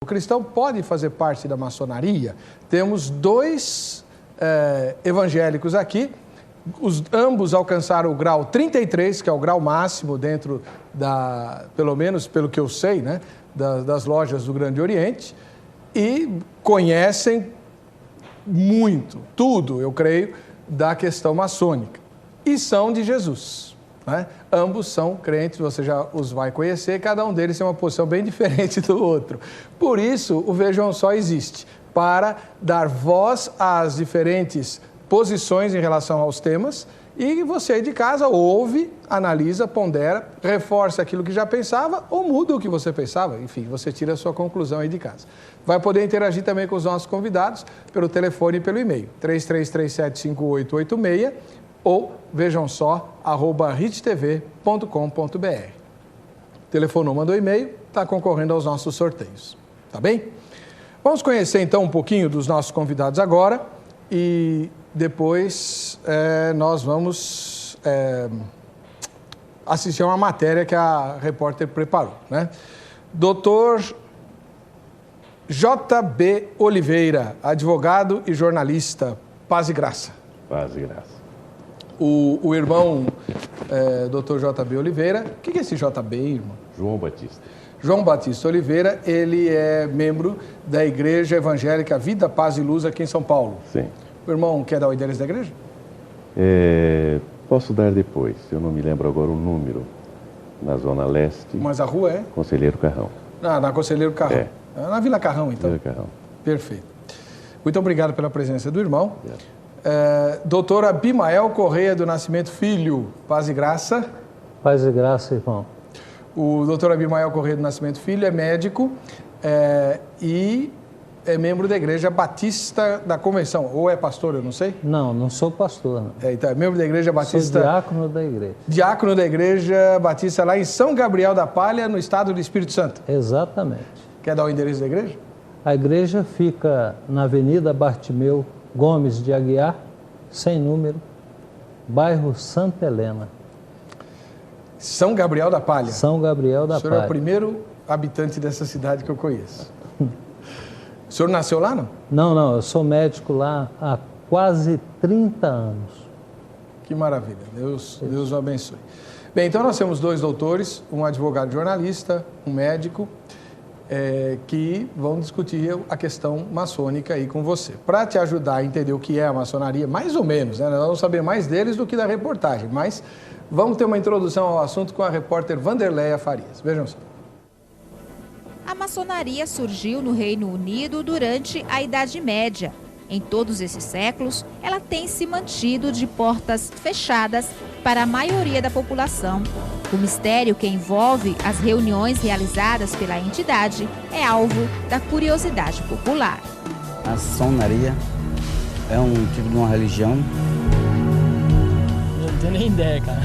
O cristão pode fazer parte da maçonaria? Temos dois evangélicos aqui, ambos alcançaram o grau 33, que é o grau máximo dentro pelo menos pelo que eu sei, né, das lojas do Grande Oriente, e conhecem muito, tudo, eu creio, da questão maçônica. E são de Jesus, né? Ambos são crentes, você já os vai conhecer, cada um deles tem uma posição bem diferente do outro. Por isso, o Vejam Só existe, para dar voz às diferentes posições em relação aos temas, e você aí de casa ouve, analisa, pondera, reforça aquilo que já pensava ou muda o que você pensava. Enfim, você tira a sua conclusão aí de casa. Vai poder interagir também com os nossos convidados pelo telefone e pelo e-mail, 33375886 ou vejamsó@rittv.com.br. Telefonou, mandou e-mail, está concorrendo aos nossos sorteios. Tá bem? Vamos conhecer então um pouquinho dos nossos convidados agora e depois nós vamos assistir a uma matéria que a repórter preparou, né? Doutor J.B. Oliveira, advogado e jornalista. Paz e graça. Paz e graça. O irmão Dr. J.B. Oliveira, o que é esse J.B., irmão? João Batista. João Batista Oliveira, ele é membro da Igreja Evangélica Vida, Paz e Luz aqui em São Paulo. Sim. O irmão quer dar o endereço da igreja? Posso dar depois, eu não me lembro agora o número. Na Zona Leste. Mas a rua é? Conselheiro Carrão. Na Conselheiro Carrão. Na Vila Carrão, então. Vila Carrão. Perfeito. Muito obrigado pela presença do irmão. Doutor Abimael Correia do Nascimento Filho, paz e graça. Paz e graça, irmão. O doutor Abimael Correia do Nascimento Filho é médico e é membro da Igreja Batista da Convenção. Ou é pastor, eu não sei? Não sou pastor. Não. Então, é membro da Igreja Batista... Sou diácono da igreja. Diácono da Igreja Batista lá em São Gabriel da Palha, no estado do Espírito Santo. Exatamente. Quer dar o endereço da igreja? A igreja fica na Avenida Bartimeu Gomes de Aguiar, sem número, bairro Santa Helena. São Gabriel da Palha. São Gabriel da Palha. O senhor é o primeiro habitante dessa cidade que eu conheço. O senhor nasceu lá, não? Não, eu sou médico lá há quase 30 anos. Que maravilha, Deus o abençoe. Bem, então nós temos dois doutores, um advogado jornalista, um médico, que vão discutir a questão maçônica aí com você. Para te ajudar a entender o que é a maçonaria, mais ou menos, né? Nós vamos saber mais deles do que da reportagem, mas vamos ter uma introdução ao assunto com a repórter Vanderleia Farias. Vejam só. A maçonaria surgiu no Reino Unido durante a Idade Média. Em todos esses séculos, ela tem se mantido de portas fechadas para a maioria da população. O mistério que envolve as reuniões realizadas pela entidade é alvo da curiosidade popular. A maçonaria é um tipo de uma religião? Eu não tenho nem ideia, cara.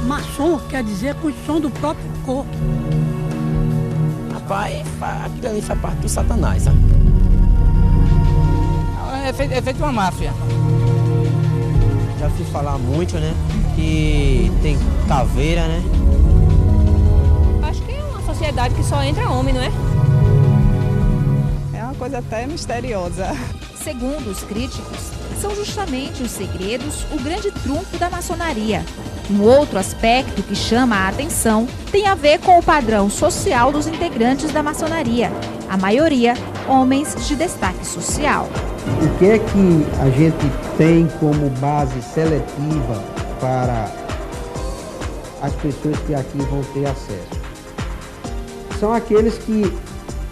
Maçom quer dizer construção do próprio corpo. Rapaz, aquilo ali faz parte do Satanás, sabe? É feito uma máfia. Já fiz falar muito, né? Que tem caveira, né? Acho que é uma sociedade que só entra homem, não é? É uma coisa até misteriosa. Segundo os críticos, são justamente os segredos o grande trunfo da maçonaria. Um outro aspecto que chama a atenção tem a ver com o padrão social dos integrantes da maçonaria. A maioria, homens de destaque social. O que é que a gente tem como base seletiva para as pessoas que aqui vão ter acesso? São aqueles que,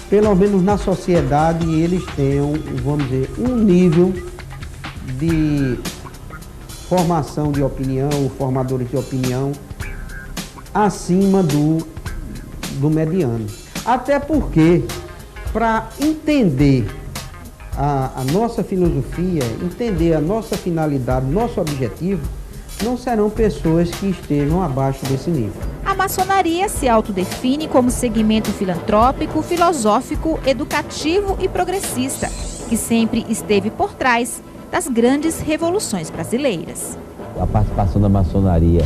pelo menos na sociedade, eles tenham, vamos dizer, um nível de formação de opinião, formadores de opinião, acima do mediano. Até porque, para entender a nossa filosofia, entender a nossa finalidade, nosso objetivo, não serão pessoas que estejam abaixo desse nível. A maçonaria se autodefine como segmento filantrópico, filosófico, educativo e progressista, que sempre esteve por trás das grandes revoluções brasileiras. A participação da maçonaria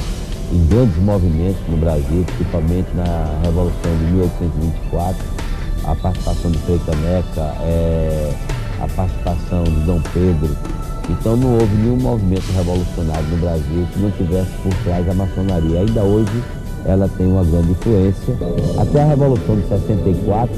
em grandes movimentos no Brasil, principalmente na Revolução de 1824, a participação de Frei Caneca, a participação de Dom Pedro. Então não houve nenhum movimento revolucionário no Brasil que não tivesse por trás a maçonaria. Ainda hoje ela tem uma grande influência. Até a Revolução de 64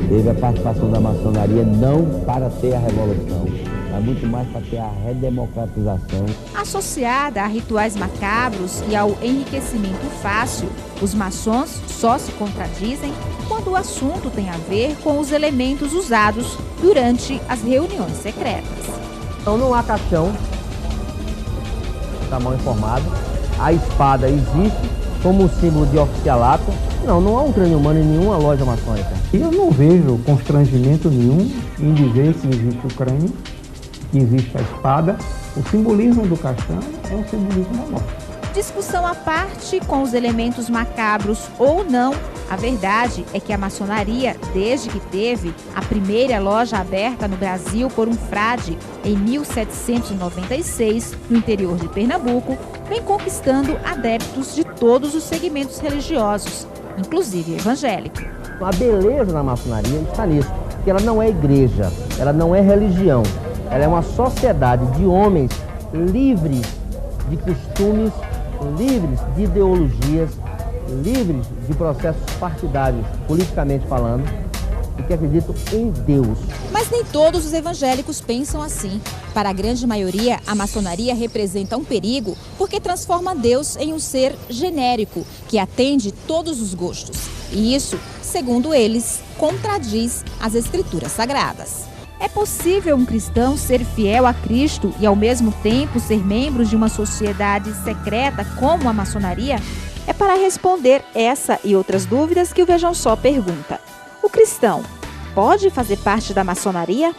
teve a participação da maçonaria não para ter a revolução, mas muito mais para ter a redemocratização. Associada a rituais macabros e ao enriquecimento fácil, os maçons só se contradizem quando o assunto tem a ver com os elementos usados durante as reuniões secretas. Então não há caixão, está mal informado. A espada existe como símbolo de oficialato. Não há um crânio humano em nenhuma loja maçônica. Eu não vejo constrangimento nenhum em dizer que existe o crânio, que existe a espada. O simbolismo do caixão é um simbolismo da morte. Discussão à parte com os elementos macabros ou não, a verdade é que a maçonaria, desde que teve a primeira loja aberta no Brasil por um frade em 1796, no interior de Pernambuco, vem conquistando adeptos de todos os segmentos religiosos, inclusive evangélico. A beleza da maçonaria está nisso, que ela não é igreja, ela não é religião, ela é uma sociedade de homens livres de costumes, livres de ideologias, livres de processos partidários, politicamente falando, e que acreditam em Deus. Mas nem todos os evangélicos pensam assim. Para a grande maioria, a maçonaria representa um perigo porque transforma Deus em um ser genérico, que atende todos os gostos. E isso, segundo eles, contradiz as escrituras sagradas. É possível um cristão ser fiel a Cristo e, ao mesmo tempo, ser membro de uma sociedade secreta como a maçonaria? É para responder essa e outras dúvidas que o Vejam Só pergunta: o cristão pode fazer parte da maçonaria?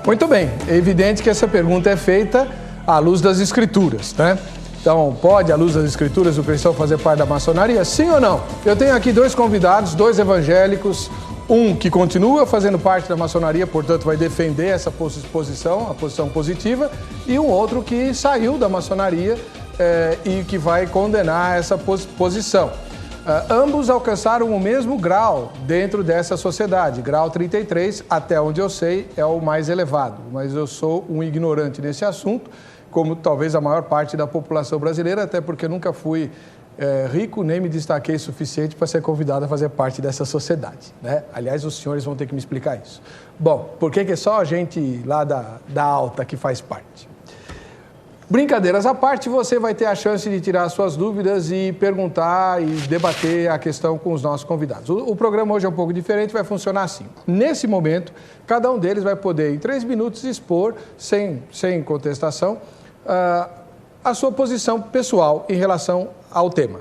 Muito bem, é evidente que essa pergunta é feita à luz das Escrituras, né? Então, pode, à luz das Escrituras, o cristão fazer parte da maçonaria? Sim ou não? Eu tenho aqui dois convidados, dois evangélicos, um que continua fazendo parte da maçonaria, portanto vai defender essa posição, a posição positiva, e um outro que saiu da maçonaria e que vai condenar essa posição. Ambos alcançaram o mesmo grau dentro dessa sociedade, grau 33, até onde eu sei, é o mais elevado, mas eu sou um ignorante nesse assunto, como talvez a maior parte da população brasileira, até porque nunca fui rico, nem me destaquei o suficiente para ser convidado a fazer parte dessa sociedade, né? Aliás, os senhores vão ter que me explicar isso. Bom, por que é só a gente lá da alta que faz parte? Brincadeiras à parte, você vai ter a chance de tirar suas dúvidas e perguntar e debater a questão com os nossos convidados. O programa hoje é um pouco diferente, vai funcionar assim. Nesse momento, cada um deles vai poder, em 3 minutos, expor, sem contestação, a sua posição pessoal em relação ao tema.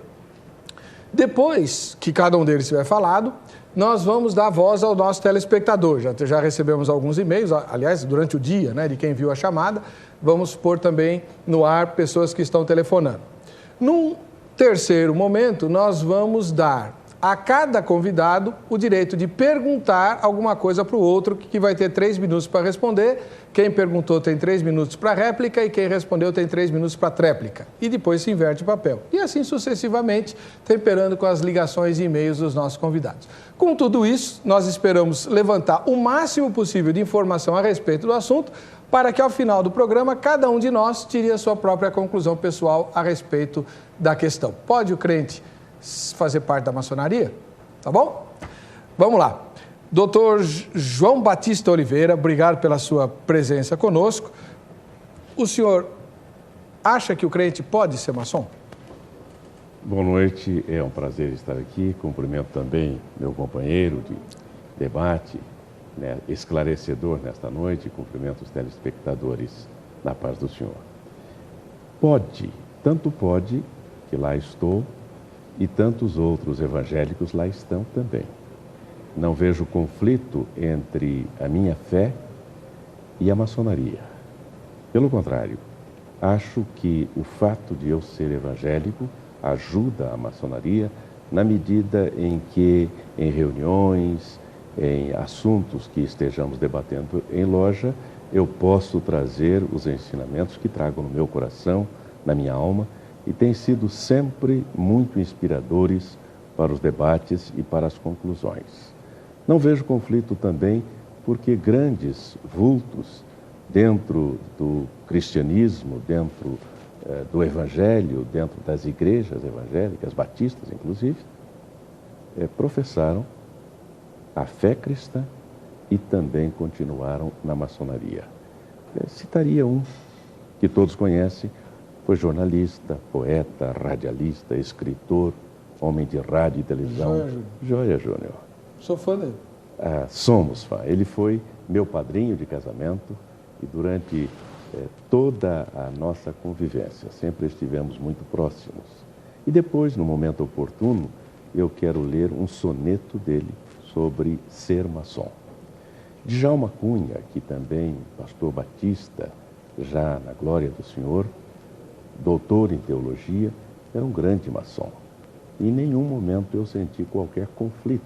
Depois que cada um deles tiver falado, nós vamos dar voz ao nosso telespectador. Já recebemos alguns e-mails, aliás, durante o dia, né, de quem viu a chamada. Vamos pôr também no ar pessoas que estão telefonando. Num terceiro momento, nós vamos dar a cada convidado o direito de perguntar alguma coisa para o outro, que vai ter 3 minutos para responder. Quem perguntou tem 3 minutos para réplica e quem respondeu tem 3 minutos para tréplica. E depois se inverte o papel. E assim sucessivamente, temperando com as ligações e e-mails dos nossos convidados. Com tudo isso, nós esperamos levantar o máximo possível de informação a respeito do assunto, para que ao final do programa, cada um de nós tire a sua própria conclusão pessoal a respeito da questão. Pode o crente fazer parte da maçonaria? Tá bom? Vamos lá. Doutor João Batista Oliveira, obrigado pela sua presença conosco. O senhor acha que o crente pode ser maçom? Boa noite, é um prazer estar aqui. Cumprimento também meu companheiro de debate, né, esclarecedor nesta noite. Cumprimento os telespectadores na paz do Senhor. Pode, tanto pode que lá estou, e tantos outros evangélicos lá estão também. Não vejo conflito entre a minha fé e a maçonaria. Pelo contrário, acho que o fato de eu ser evangélico ajuda a maçonaria na medida em que, em reuniões, em assuntos que estejamos debatendo em loja, eu posso trazer os ensinamentos que trago no meu coração, na minha alma, e têm sido sempre muito inspiradores para os debates e para as conclusões. Não vejo conflito também porque grandes vultos dentro do cristianismo, dentro do evangelho, dentro das igrejas evangélicas, batistas inclusive, professaram a fé cristã e também continuaram na maçonaria. Citaria um que todos conhecem, foi jornalista, poeta, radialista, escritor, homem de rádio e televisão, Joia Júnior. Sou fã dele. Somos fã. Ele foi meu padrinho de casamento e durante toda a nossa convivência sempre estivemos muito próximos. E depois, no momento oportuno, eu quero ler um soneto dele sobre ser maçom. Djalma Cunha, que também pastor batista, já na glória do Senhor, doutor em teologia, era um grande maçom. E em nenhum momento eu senti qualquer conflito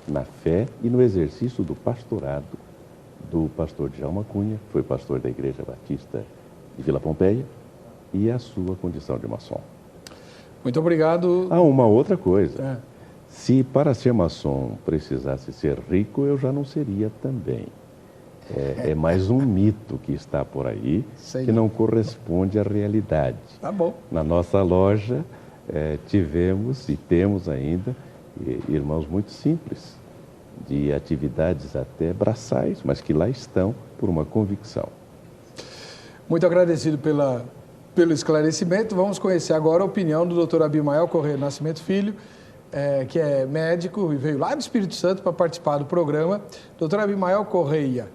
na fé e no exercício do pastorado do pastor Djalma Cunha, que foi pastor da Igreja Batista de Vila Pompeia, e a sua condição de maçom. Muito obrigado. Uma outra coisa. Se para ser maçom precisasse ser rico, eu já não seria também. É mais um mito que está por aí, que não corresponde à realidade. Tá bom. Na nossa loja tivemos e temos ainda irmãos muito simples, de atividades até braçais, mas que lá estão por uma convicção. Muito agradecido pelo esclarecimento. Vamos conhecer agora a opinião do Dr. Abimael Correia Nascimento Filho, que é médico e veio lá do Espírito Santo para participar do programa. Dr. Abimael Correia,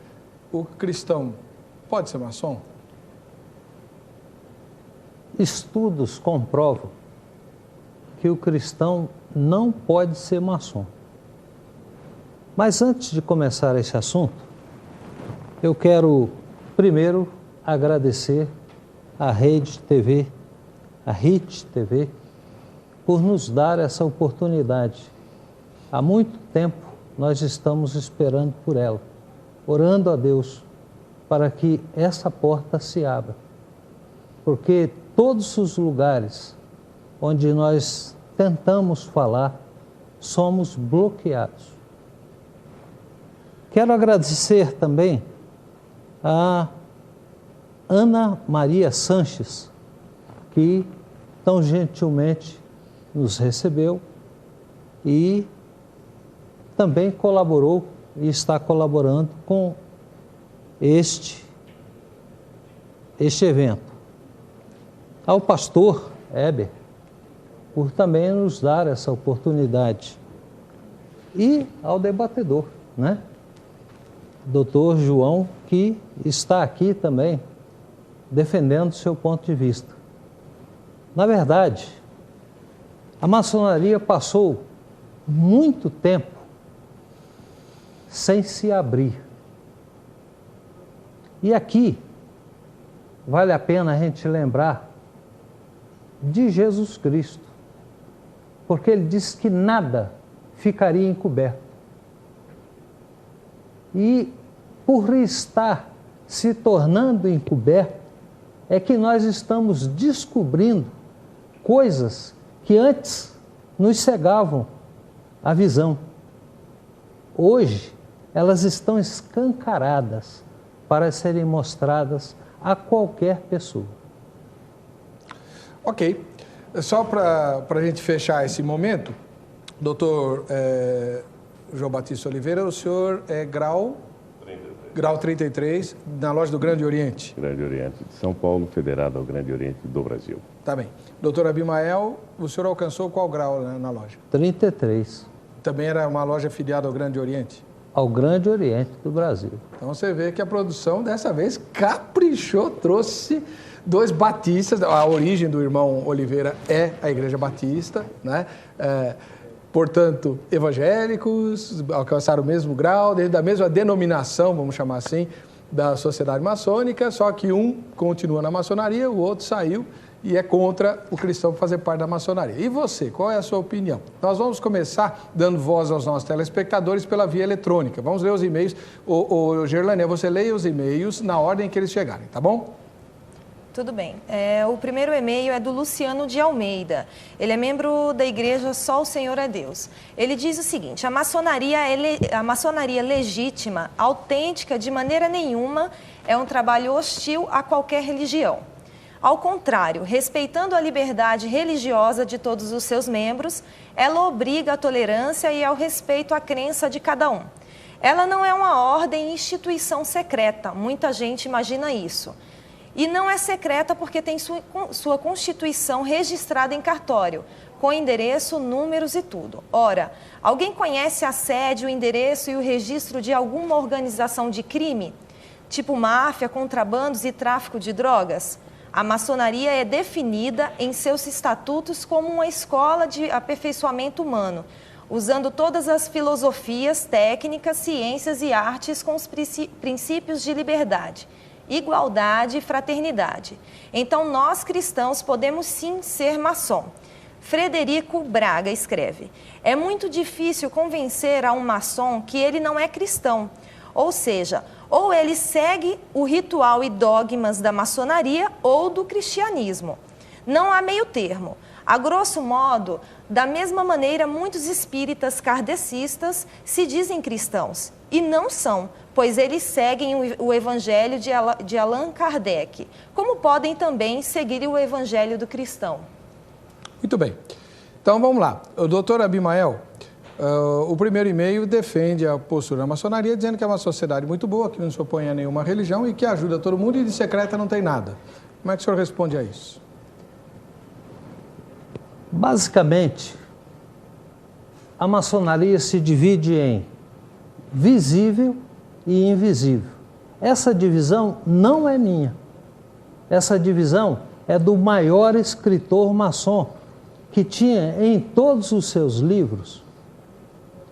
o cristão pode ser maçom? Estudos comprovam que o cristão não pode ser maçom. Mas antes de começar esse assunto, eu quero primeiro agradecer à Rede TV, a RIT TV, por nos dar essa oportunidade. Há muito tempo nós estamos esperando por ela, orando a Deus para que essa porta se abra. Porque todos os lugares onde nós tentamos falar, somos bloqueados. Quero agradecer também a Ana Maria Sanches, que tão gentilmente nos recebeu e também colaborou e está colaborando com este evento. Ao pastor Heber, por também nos dar essa oportunidade. E ao debatedor, né? Doutor João, que está aqui também defendendo seu ponto de vista. Na verdade, a maçonaria passou muito tempo sem se abrir. E aqui vale a pena a gente lembrar de Jesus Cristo, porque ele disse que nada ficaria encoberto. E por estar se tornando encoberto, é que nós estamos descobrindo coisas que antes nos cegavam a visão. Hoje, elas estão escancaradas para serem mostradas a qualquer pessoa. Ok. Só para a gente fechar esse momento, doutor João Batista Oliveira, o senhor é grau 33, na loja do Grande Oriente. Grande Oriente de São Paulo, federado ao Grande Oriente do Brasil. Tá bem. Doutor Abimael, o senhor alcançou qual grau na loja? 33. Também era uma loja afiliada ao Grande Oriente? Ao Grande Oriente do Brasil. Então você vê que a produção dessa vez caprichou, trouxe dois batistas. A origem do irmão Oliveira é a Igreja Batista, né? Portanto, evangélicos, alcançaram o mesmo grau, da mesma denominação, vamos chamar assim, da sociedade maçônica, só que um continua na maçonaria, o outro saiu e é contra o cristão fazer parte da maçonaria. E você, qual é a sua opinião? Nós vamos começar dando voz aos nossos telespectadores pela via eletrônica. Vamos ler os e-mails. Gerlane, você leia os e-mails na ordem que eles chegarem, tá bom? tudo bem. O primeiro e-mail é do Luciano de Almeida. Ele é membro da igreja Só o Senhor é Deus. Ele diz o seguinte: a maçonaria legítima, autêntica, de maneira nenhuma, é um trabalho hostil a qualquer religião. Ao contrário, respeitando a liberdade religiosa de todos os seus membros, ela obriga à tolerância e ao respeito à crença de cada um. Ela não é uma ordem e instituição secreta, muita gente imagina isso. E não é secreta porque tem sua constituição registrada em cartório, com endereço, números e tudo. Ora, alguém conhece a sede, o endereço e o registro de alguma organização de crime? Tipo máfia, contrabandos e tráfico de drogas? A maçonaria é definida em seus estatutos como uma escola de aperfeiçoamento humano, usando todas as filosofias, técnicas, ciências e artes com os princípios de liberdade, igualdade e fraternidade. Então, nós cristãos podemos sim ser maçom. Frederico Braga escreve: é muito difícil convencer a um maçom que ele não é cristão, ou seja, ou ele segue o ritual e dogmas da maçonaria ou do cristianismo. Não há meio termo. A grosso modo, da mesma maneira, muitos espíritas kardecistas se dizem cristãos e não são, pois eles seguem o evangelho de Allan Kardec, como podem também seguir o evangelho do cristão. Muito bem. Então vamos lá. O doutor Abimael, o primeiro e-mail defende a postura da maçonaria, dizendo que é uma sociedade muito boa, que não se opõe a nenhuma religião e que ajuda todo mundo e de secreta não tem nada. Como é que o senhor responde a isso? Basicamente, a maçonaria se divide em visível e invisível. Essa divisão não é minha. Essa divisão é do maior escritor maçom, que tinha em todos os seus livros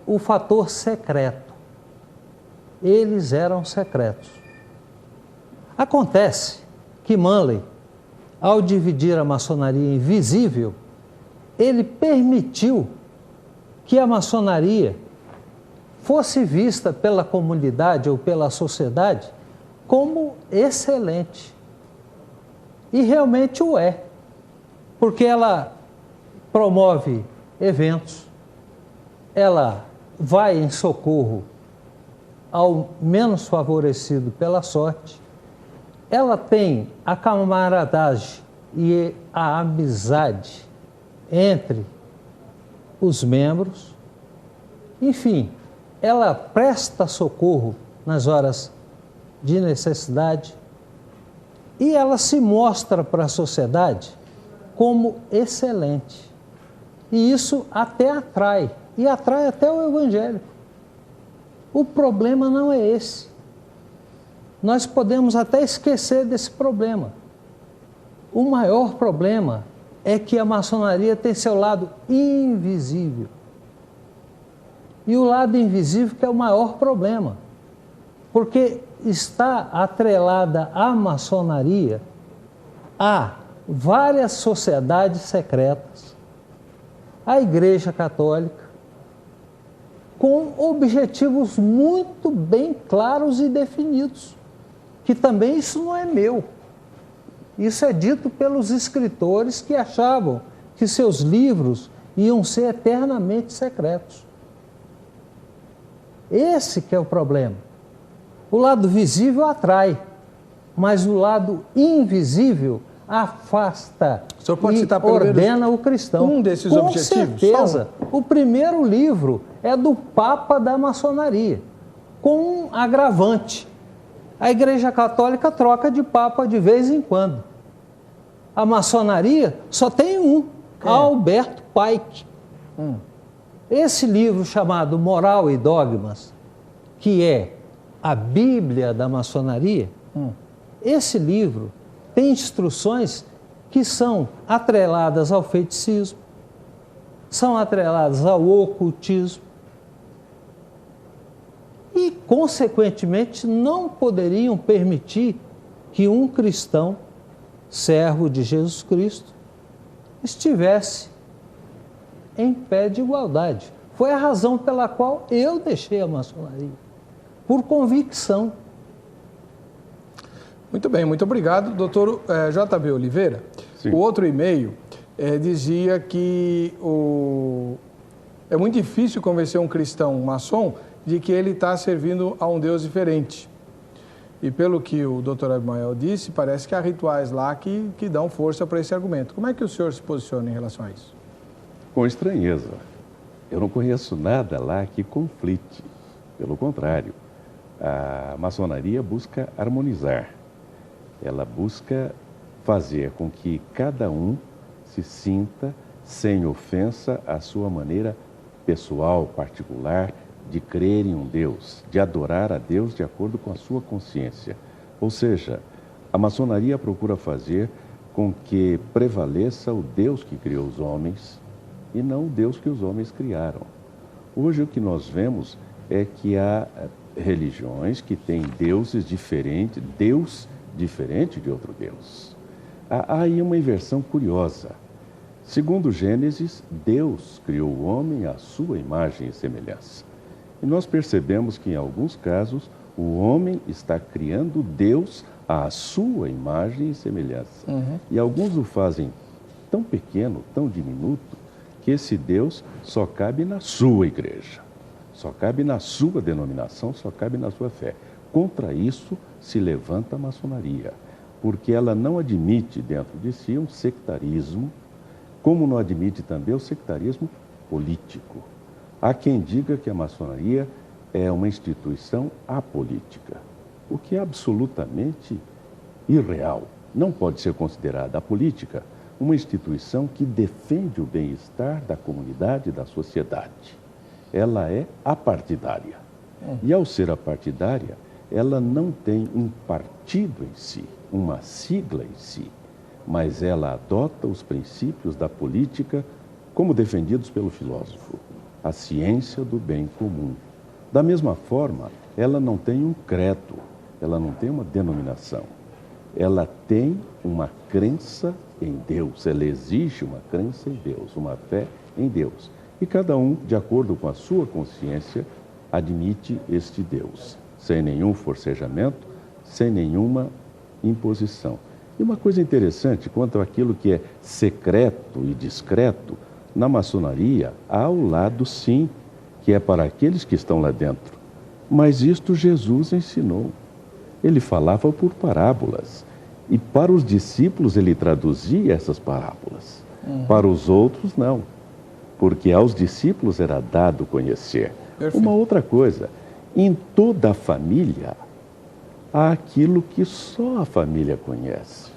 o fator secreto. Eles eram secretos. Acontece que Manley, ao dividir a maçonaria em visível, ele permitiu que a maçonaria fosse vista pela comunidade ou pela sociedade como excelente. E realmente o é, porque ela promove eventos, ela vai em socorro ao menos favorecido pela sorte, ela tem a camaradagem e a amizade entre os membros, enfim, ela presta socorro nas horas de necessidade e ela se mostra para a sociedade como excelente. E isso até atrai, e atrai até o evangélico. O problema não é esse. Nós podemos até esquecer desse problema. O maior problema é que a maçonaria tem seu lado invisível. E o lado invisível que é o maior problema, porque está atrelada à maçonaria a várias sociedades secretas, a Igreja Católica, com objetivos muito bem claros e definidos, que também isso não é meu. Isso é dito pelos escritores que achavam que seus livros iam ser eternamente secretos. Esse que é o problema. O lado visível atrai, mas o lado invisível afasta e ordena o cristão. Um desses objetivos? Com certeza. O primeiro livro é do Papa da Maçonaria, com um agravante. A Igreja Católica troca de Papa de vez em quando. A maçonaria só tem um, Alberto Pike. Esse livro chamado Moral e Dogmas, que é a Bíblia da maçonaria, esse livro tem instruções que são atreladas ao feiticismo, são atreladas ao ocultismo e, consequentemente, não poderiam permitir que um cristão, servo de Jesus Cristo, estivesse em pé de igualdade. Foi a razão pela qual eu deixei a maçonaria, por convicção. Muito bem, muito obrigado. Doutor J.B. Oliveira, Sim. O outro e-mail dizia que é muito difícil convencer um cristão maçom de que ele está servindo a um Deus diferente. E pelo que o doutor Abimael disse, parece que há rituais lá que dão força para esse argumento. Como é que o senhor se posiciona em relação a isso? Com estranheza. Eu não conheço nada lá que conflite. Pelo contrário, a maçonaria busca harmonizar. Ela busca fazer com que cada um se sinta sem ofensa à sua maneira pessoal, particular, de crer em um Deus, de adorar a Deus de acordo com a sua consciência. Ou seja, a maçonaria procura fazer com que prevaleça o Deus que criou os homens e não o Deus que os homens criaram. Hoje o que nós vemos é que há religiões que têm deuses diferentes, Deus diferente de outro Deus. Há aí uma inversão curiosa. Segundo Gênesis, Deus criou o homem à sua imagem e semelhança. E nós percebemos que, em alguns casos, o homem está criando Deus à sua imagem e semelhança. E alguns o fazem tão pequeno, tão diminuto, que esse Deus só cabe na sua igreja, só cabe na sua denominação, só cabe na sua fé. Contra isso se levanta a maçonaria, porque ela não admite dentro de si um sectarismo, como não admite também o sectarismo político. Há quem diga que a maçonaria é uma instituição apolítica, o que é absolutamente irreal. Não pode ser considerada a política uma instituição que defende o bem-estar da comunidade e da sociedade. Ela é apartidária. E ao ser apartidária, ela não tem um partido em si, uma sigla em si, mas ela adota os princípios da política como defendidos pelo filósofo. A ciência do bem comum. Da mesma forma, ela não tem um credo, ela não tem uma denominação. Ela tem uma crença em Deus, ela exige uma crença em Deus, uma fé em Deus. E cada um, de acordo com a sua consciência, admite este Deus, sem nenhum forcejamento, sem nenhuma imposição. E uma coisa interessante, quanto àquilo que é secreto e discreto, na maçonaria há o lado sim, que é para aqueles que estão lá dentro. Mas isto Jesus ensinou. Ele falava por parábolas. E para os discípulos ele traduzia essas parábolas. Para os outros não. Porque aos discípulos era dado conhecer. Perfeito. Uma outra coisa, em toda a família há aquilo que só a família conhece.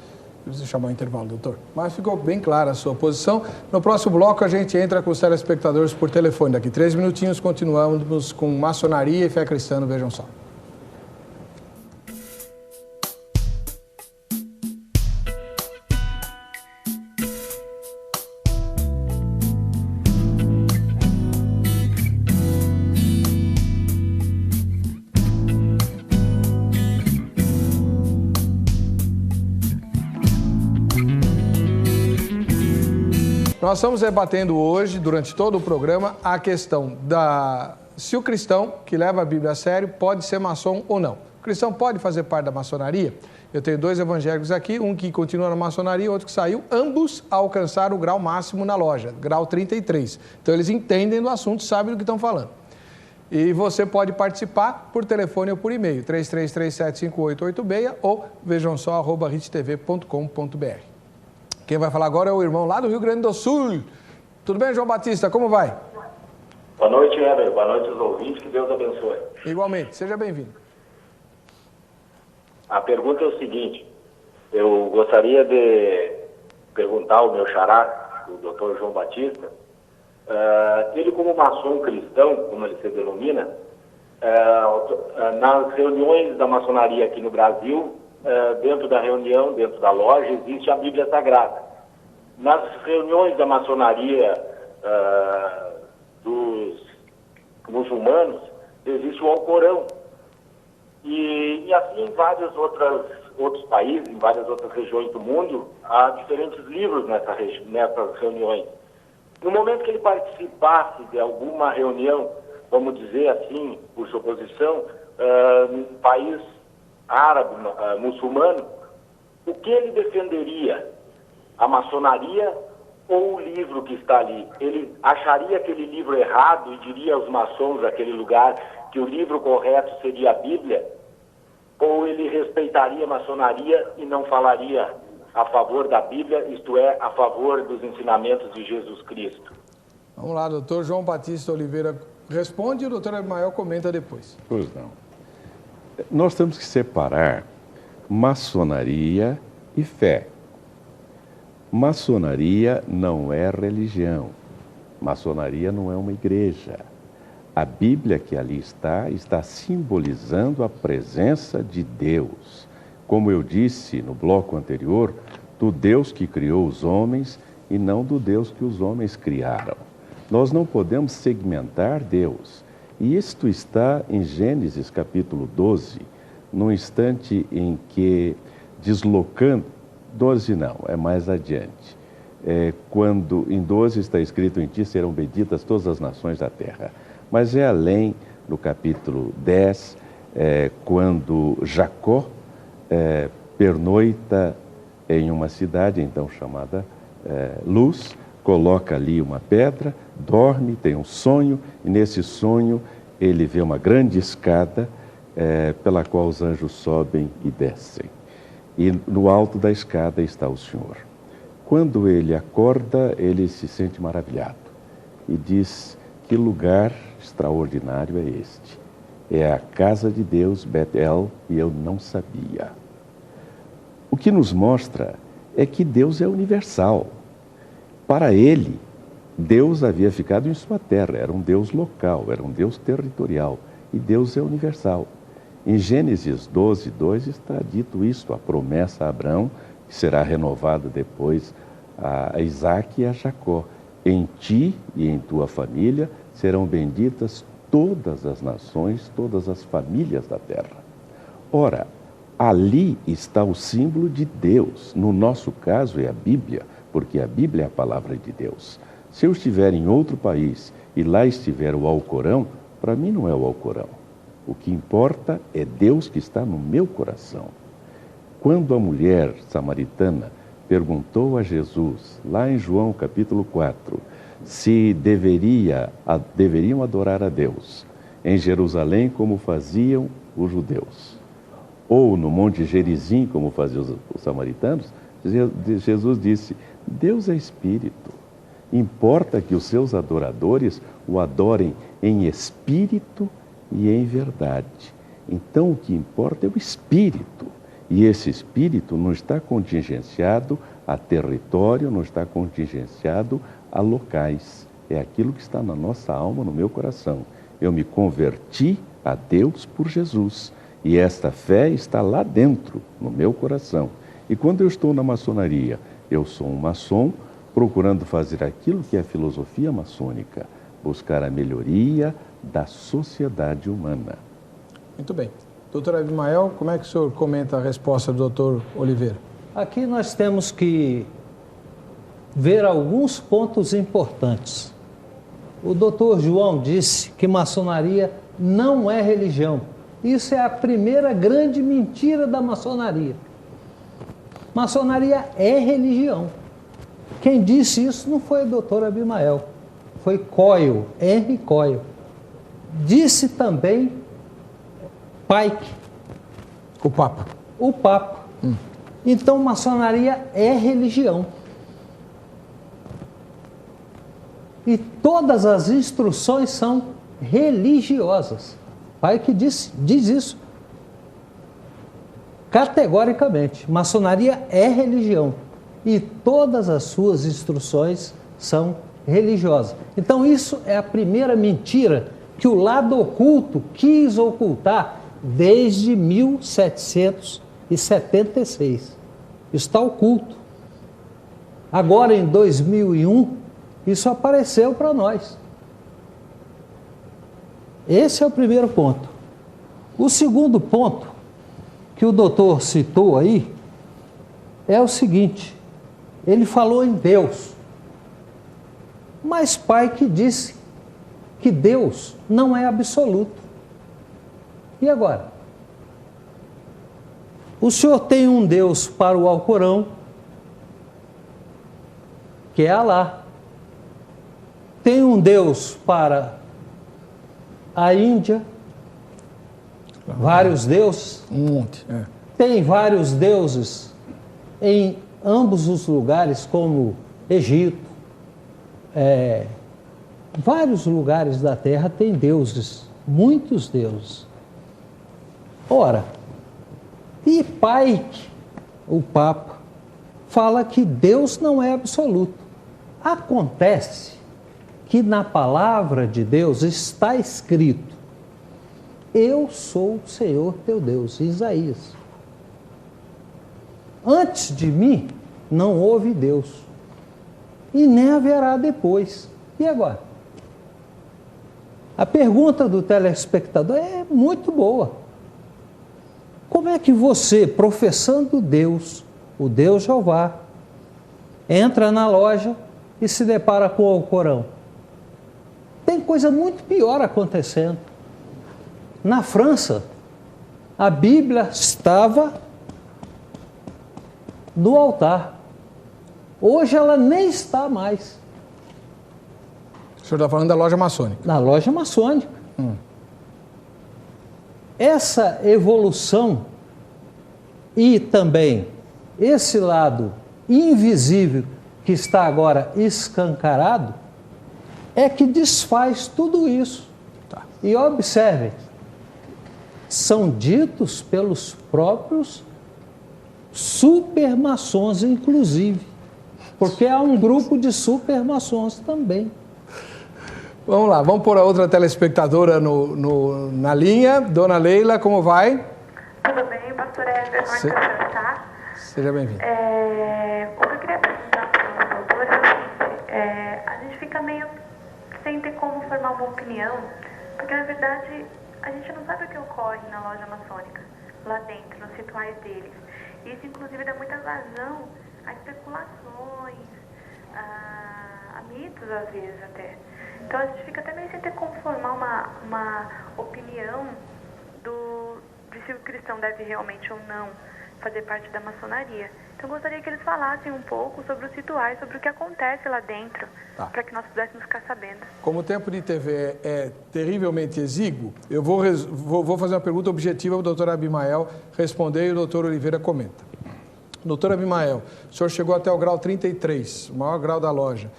Preciso chamar o intervalo, doutor. Mas ficou bem clara a sua posição. No próximo bloco, a gente entra com os telespectadores por telefone. Daqui 3 minutinhos, continuamos com maçonaria e fé cristã, vejam só. Nós estamos debatendo hoje, durante todo o programa, a questão se o cristão que leva a Bíblia a sério pode ser maçom ou não. O cristão pode fazer parte da maçonaria? Eu tenho 2 evangélicos aqui, um que continua na maçonaria, outro que saiu. Ambos alcançaram o grau máximo na loja, grau 33. Então eles entendem do assunto, sabem do que estão falando. E você pode participar por telefone ou por e-mail, 33375886 ou vejam só, @rittv.com.br. Quem vai falar agora é o irmão lá do Rio Grande do Sul. Tudo bem, João Batista? Como vai? Boa noite, Heber. Boa noite aos ouvintes. Que Deus abençoe. Igualmente. Seja bem-vindo. A pergunta é o seguinte. Eu gostaria de perguntar ao meu xará, o doutor João Batista, ele como maçom cristão, como ele se denomina, nas reuniões da maçonaria aqui no Brasil, dentro da reunião, dentro da loja, existe a Bíblia Sagrada. Nas reuniões da maçonaria dos muçulmanos, existe o Alcorão. E assim em vários outros países, em várias outras regiões do mundo, há diferentes livros nessas reuniões. No momento que ele participasse de alguma reunião, vamos dizer assim, por suposição, num país árabe, muçulmano, o que ele defenderia? A maçonaria ou o livro que está ali? Ele acharia aquele livro errado e diria aos maçons daquele lugar que o livro correto seria a Bíblia? Ou ele respeitaria a maçonaria e não falaria a favor da Bíblia, isto é, a favor dos ensinamentos de Jesus Cristo? Vamos lá, doutor João Batista Oliveira responde e o doutor Abimael comenta depois. Pois não. Nós temos que separar maçonaria e fé. Maçonaria não é religião. Maçonaria não é uma igreja. A Bíblia que ali está simbolizando a presença de Deus. Como eu disse no bloco anterior, do Deus que criou os homens e não do Deus que os homens criaram. Nós não podemos segmentar Deus. E isto está em Gênesis capítulo 12, no instante em que, deslocando, 12 não, é mais adiante, quando em 12 está escrito: em ti serão benditas todas as nações da terra. Mas é além, no capítulo 10, quando Jacó pernoita em uma cidade então chamada Luz, coloca ali uma pedra, dorme, tem um sonho, e nesse sonho ele vê uma grande escada pela qual os anjos sobem e descem. E no alto da escada está o Senhor. Quando ele acorda, ele se sente maravilhado e diz: que lugar extraordinário é este? É a casa de Deus, Betel, e eu não sabia. O que nos mostra é que Deus é universal. Para ele, Deus havia ficado em sua terra, era um Deus local, era um Deus territorial, e Deus é universal. Em Gênesis 12, 2 está dito isto, a promessa a Abraão, que será renovada depois a Isaac e a Jacó. Em ti e em tua família serão benditas todas as nações, todas as famílias da terra. Ora, ali está o símbolo de Deus. No nosso caso é a Bíblia, porque a Bíblia é a palavra de Deus. Se eu estiver em outro país e lá estiver o Alcorão, para mim não é o Alcorão. O que importa é Deus que está no meu coração. Quando a mulher samaritana perguntou a Jesus, lá em João capítulo 4, se deveriam adorar a Deus em Jerusalém como faziam os judeus, ou no Monte Gerizim como faziam os samaritanos, Jesus disse: Deus é espírito. Importa que os seus adoradores o adorem em espírito e em verdade. Então o que importa é o espírito. E esse espírito não está contingenciado a território, não está contingenciado a locais. É aquilo que está na nossa alma, no meu coração. Eu me converti a Deus por Jesus. E esta fé está lá dentro, no meu coração. E quando eu estou na maçonaria, eu sou um maçom procurando fazer aquilo que é a filosofia maçônica, buscar a melhoria da sociedade humana. Muito bem. Doutor Abimael, como é que o senhor comenta a resposta do doutor Oliveira? Aqui nós temos que ver alguns pontos importantes. O doutor João disse que maçonaria não é religião. Isso é a primeira grande mentira da maçonaria. Maçonaria é religião. Quem disse isso não foi o doutor Abimael, foi Coyle, Henry Coyle. Disse também Pike. O Papa. O Papa. Então, maçonaria é religião. E todas as instruções são religiosas. Pike diz isso categoricamente. Maçonaria é religião. E todas as suas instruções são religiosas. Então, isso é a primeira mentira que o lado oculto quis ocultar desde 1776. Está oculto. Agora, em 2001, isso apareceu para nós. Esse é o primeiro ponto. O segundo ponto que o doutor citou aí é o seguinte: ele falou em Deus, mas Pike disse que Deus não é absoluto. E agora? O senhor tem um Deus para o Alcorão, que é Alá. Tem um Deus para a Índia, vários deuses. Um monte. Tem vários deuses em ambos os lugares, como Egito. Vários lugares da Terra têm deuses, muitos deuses. Ora, e Pike, o Papa, fala que Deus não é absoluto. Acontece que na palavra de Deus está escrito: eu sou o Senhor teu Deus, Isaías. Antes de mim não houve Deus, e nem haverá depois. E agora? A pergunta do telespectador é muito boa. Como é que você, professando Deus, o Deus Jeová, entra na loja e se depara com o Alcorão? Tem coisa muito pior acontecendo. Na França, a Bíblia estava no altar. Hoje ela nem está mais. O senhor está falando da loja maçônica? Na loja maçônica. Essa evolução e também esse lado invisível que está agora escancarado é que desfaz tudo isso. Tá. E observem, são ditos pelos próprios supermaçons, inclusive, porque há um grupo de supermaçons também. Vamos lá, vamos pôr a outra telespectadora na linha. Dona Leila, como vai? Tudo bem, pastor Éder, como é que o senhor está? Seja bem-vindo. O que eu queria perguntar para o doutor é o seguinte, a gente fica meio sem ter como formar uma opinião, porque na verdade a gente não sabe o que ocorre na loja maçônica, lá dentro, nos rituais deles. Isso inclusive dá muita vazão a especulações, a mitos às vezes até. Então a gente fica até meio sem ter como formar uma opinião de se o cristão deve realmente ou não fazer parte da maçonaria. Então eu gostaria que eles falassem um pouco sobre os rituais, sobre o que acontece lá dentro, para que nós pudéssemos ficar sabendo. Como o tempo de TV é terrivelmente exíguo, eu vou fazer uma pergunta objetiva para o doutor Abimael responder e o doutor Oliveira comenta. Doutor Abimael, o senhor chegou até o grau 33, o maior grau da loja.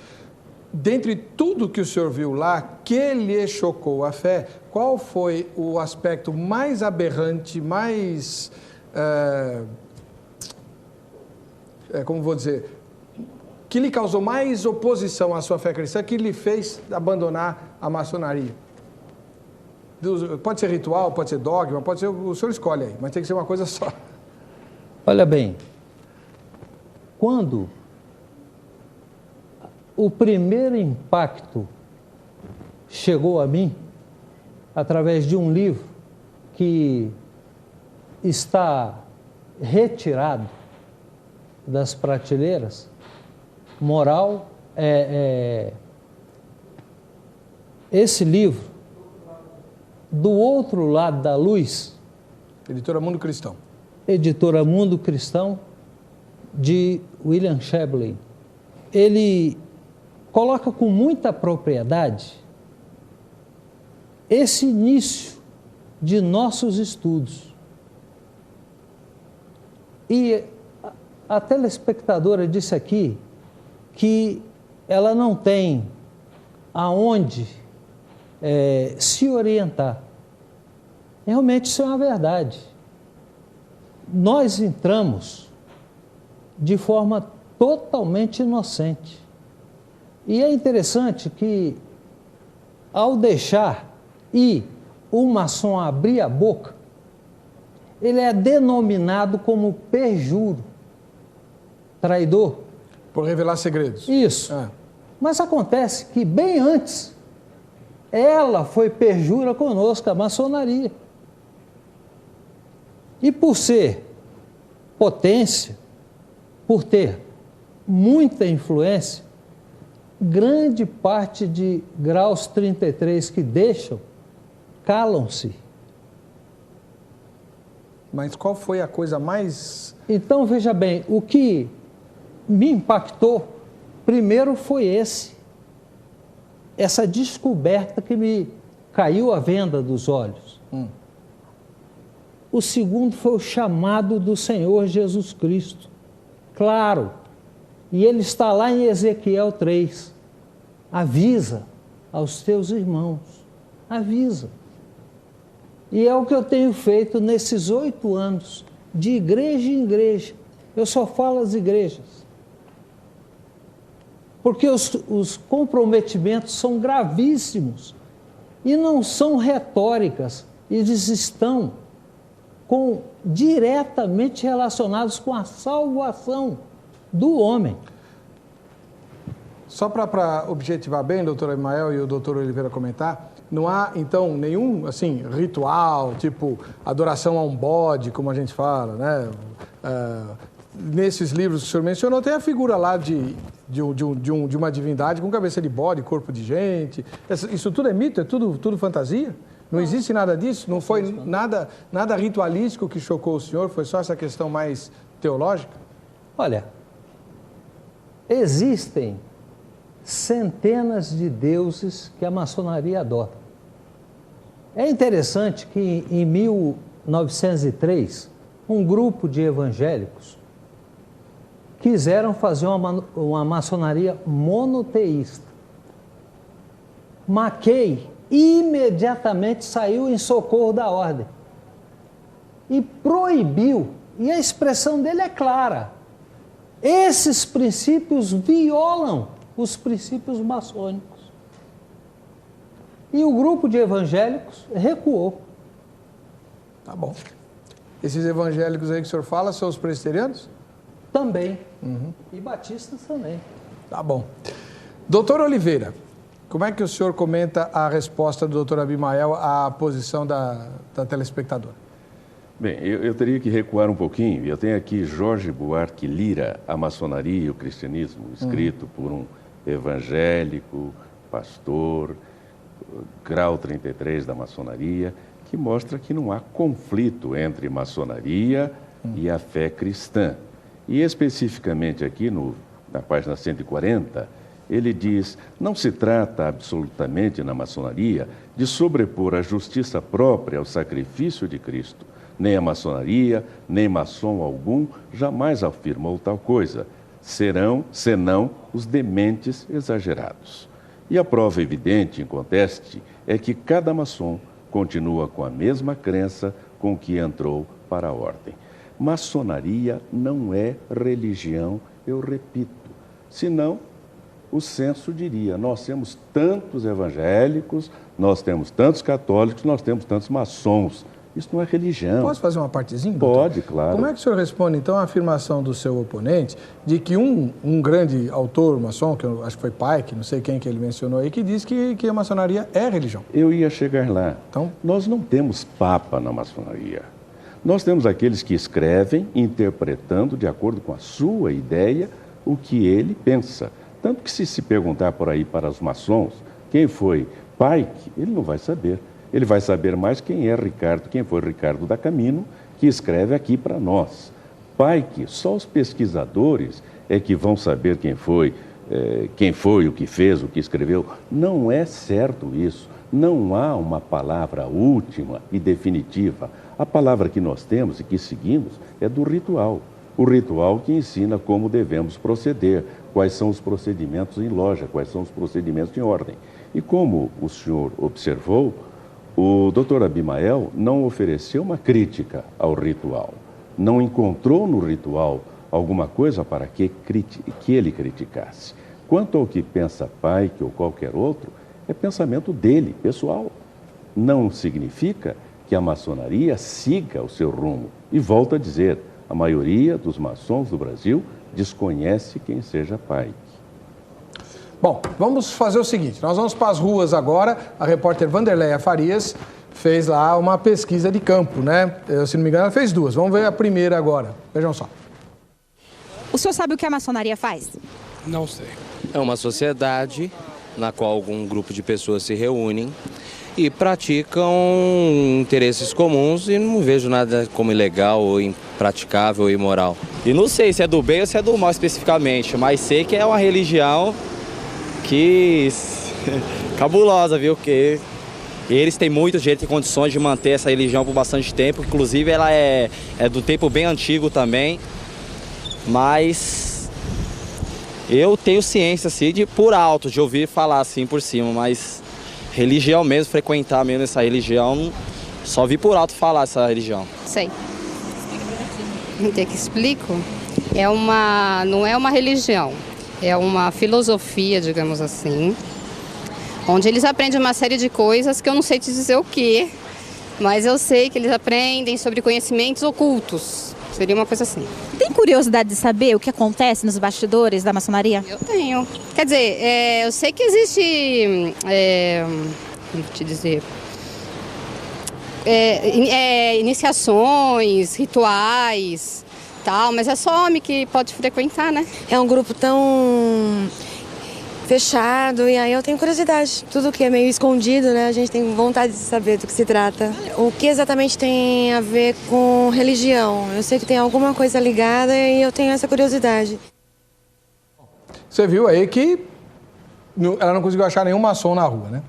Dentre tudo que o senhor viu lá, que lhe chocou a fé, qual foi o aspecto mais aberrante, mais, como vou dizer, que lhe causou mais oposição à sua fé cristã, que lhe fez abandonar a maçonaria? Pode ser ritual, pode ser dogma, pode ser, o senhor escolhe aí, mas tem que ser uma coisa só. Olha bem, quando o primeiro impacto chegou a mim através de um livro que está retirado das prateleiras, Moral, esse livro, Do Outro Lado da Luz, Editora Mundo Cristão. Editora Mundo Cristão, de William Shevlin. Ele coloca com muita propriedade esse início de nossos estudos. E a telespectadora disse aqui que ela não tem aonde se orientar. Realmente isso é uma verdade. Nós entramos de forma totalmente inocente. E é interessante que, ao deixar o maçom abrir a boca, ele é denominado como perjuro, traidor. Por revelar segredos. Isso. Mas acontece que, bem antes, ela foi perjura conosco, a maçonaria. E por ser potência, por ter muita influência, grande parte de graus 33 que deixam, calam-se. mas qual foi a coisa mais... Então, veja bem, o que me impactou primeiro foi essa descoberta que me caiu a venda dos olhos. O segundo foi o chamado do Senhor Jesus Cristo. Claro, e ele está lá em Ezequiel 3. Avisa aos teus irmãos, avisa. E é o que eu tenho feito nesses 8 anos, de igreja em igreja. Eu só falo às igrejas. Porque os comprometimentos são gravíssimos e não são retóricas, eles estão diretamente relacionados com a salvação do homem. Só para objetivar bem, doutor Abimael e o doutor Oliveira comentar, não há, então, nenhum, assim, ritual, tipo adoração a um bode, como a gente fala, né? Nesses livros que o senhor mencionou, tem a figura lá de uma divindade com cabeça de bode, corpo de gente. Isso tudo é mito? É tudo fantasia? Não existe nada disso? Não foi nada ritualístico que chocou o senhor? Foi só essa questão mais teológica? Olha, existem centenas de deuses que a maçonaria adora. É interessante que em 1903, um grupo de evangélicos quiseram fazer uma maçonaria monoteísta. Mackay imediatamente saiu em socorro da ordem e proibiu, e a expressão dele é clara, esses princípios violam os princípios maçônicos. E o grupo de evangélicos recuou. Tá bom. Esses evangélicos aí que o senhor fala são os presbiterianos? Também. E batistas também. Tá bom. Doutor Oliveira, como é que o senhor comenta a resposta do doutor Abimael à posição da telespectadora? Bem, eu teria que recuar um pouquinho. Eu tenho aqui Jorge Buarque Lira, A Maçonaria e o Cristianismo, escrito por um evangélico, pastor, grau 33 da maçonaria, que mostra que não há conflito entre maçonaria e a fé cristã. E especificamente aqui na página 140, ele diz: não se trata absolutamente na maçonaria de sobrepor a justiça própria ao sacrifício de Cristo. Nem a maçonaria, nem maçom algum jamais afirmou tal coisa. Serão, senão, os dementes exagerados. E a prova evidente, inconteste, é que cada maçom continua com a mesma crença com que entrou para a ordem. Maçonaria não é religião, eu repito. Senão, o censo diria: nós temos tantos evangélicos, nós temos tantos católicos, nós temos tantos maçons. Isso não é religião. Posso fazer uma partezinha, doutor? Pode, claro. Como é que o senhor responde, então, à afirmação do seu oponente de que um grande autor maçom, que eu acho que foi Pike, não sei quem que ele mencionou aí, que diz que a maçonaria é religião? Eu ia chegar lá. Então, nós não temos papa na maçonaria. Nós temos aqueles que escrevem interpretando de acordo com a sua ideia o que ele pensa. Tanto que se perguntar por aí para os maçons quem foi Pike, ele não vai saber. Ele vai saber mais quem foi Ricardo da Camino, que escreve aqui para nós. Pike, só os pesquisadores é que vão saber quem foi, o que fez, o que escreveu. Não é certo isso. Não há uma palavra última e definitiva. A palavra que nós temos e que seguimos é do ritual. O ritual que ensina como devemos proceder, quais são os procedimentos em loja, quais são os procedimentos em ordem. E como o senhor observou, o doutor Abimael não ofereceu uma crítica ao ritual. Não encontrou no ritual alguma coisa para que ele criticasse. Quanto ao que pensa Pike ou qualquer outro, é pensamento dele, pessoal. Não significa que a maçonaria siga o seu rumo. E volto a dizer, a maioria dos maçons do Brasil desconhece quem seja Pike. Bom, vamos fazer o seguinte, nós vamos para as ruas agora. A repórter Vanderleia Farias fez lá uma pesquisa de campo, né? Se não me engano, ela fez 2. Vamos ver a primeira agora. Vejam só. O senhor sabe o que a maçonaria faz? Não sei. É uma sociedade na qual algum grupo de pessoas se reúnem e praticam interesses comuns e não vejo nada como ilegal ou impraticável ou imoral. E não sei se é do bem ou se é do mal especificamente, mas sei que é uma religião que cabulosa, viu? Que eles têm muito jeito e condições de manter essa religião por bastante tempo, inclusive ela é do tempo bem antigo também, mas eu tenho ciência assim, por alto, de ouvir falar assim por cima, mas religião mesmo, frequentar mesmo essa religião, só vi por alto falar essa religião. Sei. Que explico? Não é uma religião, é uma filosofia, digamos assim, onde eles aprendem uma série de coisas que eu não sei te dizer o que, mas eu sei que eles aprendem sobre conhecimentos ocultos. Seria uma coisa assim. Tem curiosidade de saber o que acontece nos bastidores da maçonaria? Eu tenho. Quer dizer, eu sei que existe, como te dizer, iniciações, rituais, tal, mas é só homem que pode frequentar, né? É um grupo tão fechado e aí eu tenho curiosidade. Tudo que é meio escondido, né? A gente tem vontade de saber do que se trata. O que exatamente tem a ver com religião? Eu sei que tem alguma coisa ligada e eu tenho essa curiosidade. Você viu aí que ela não conseguiu achar nenhum maçom na rua, né?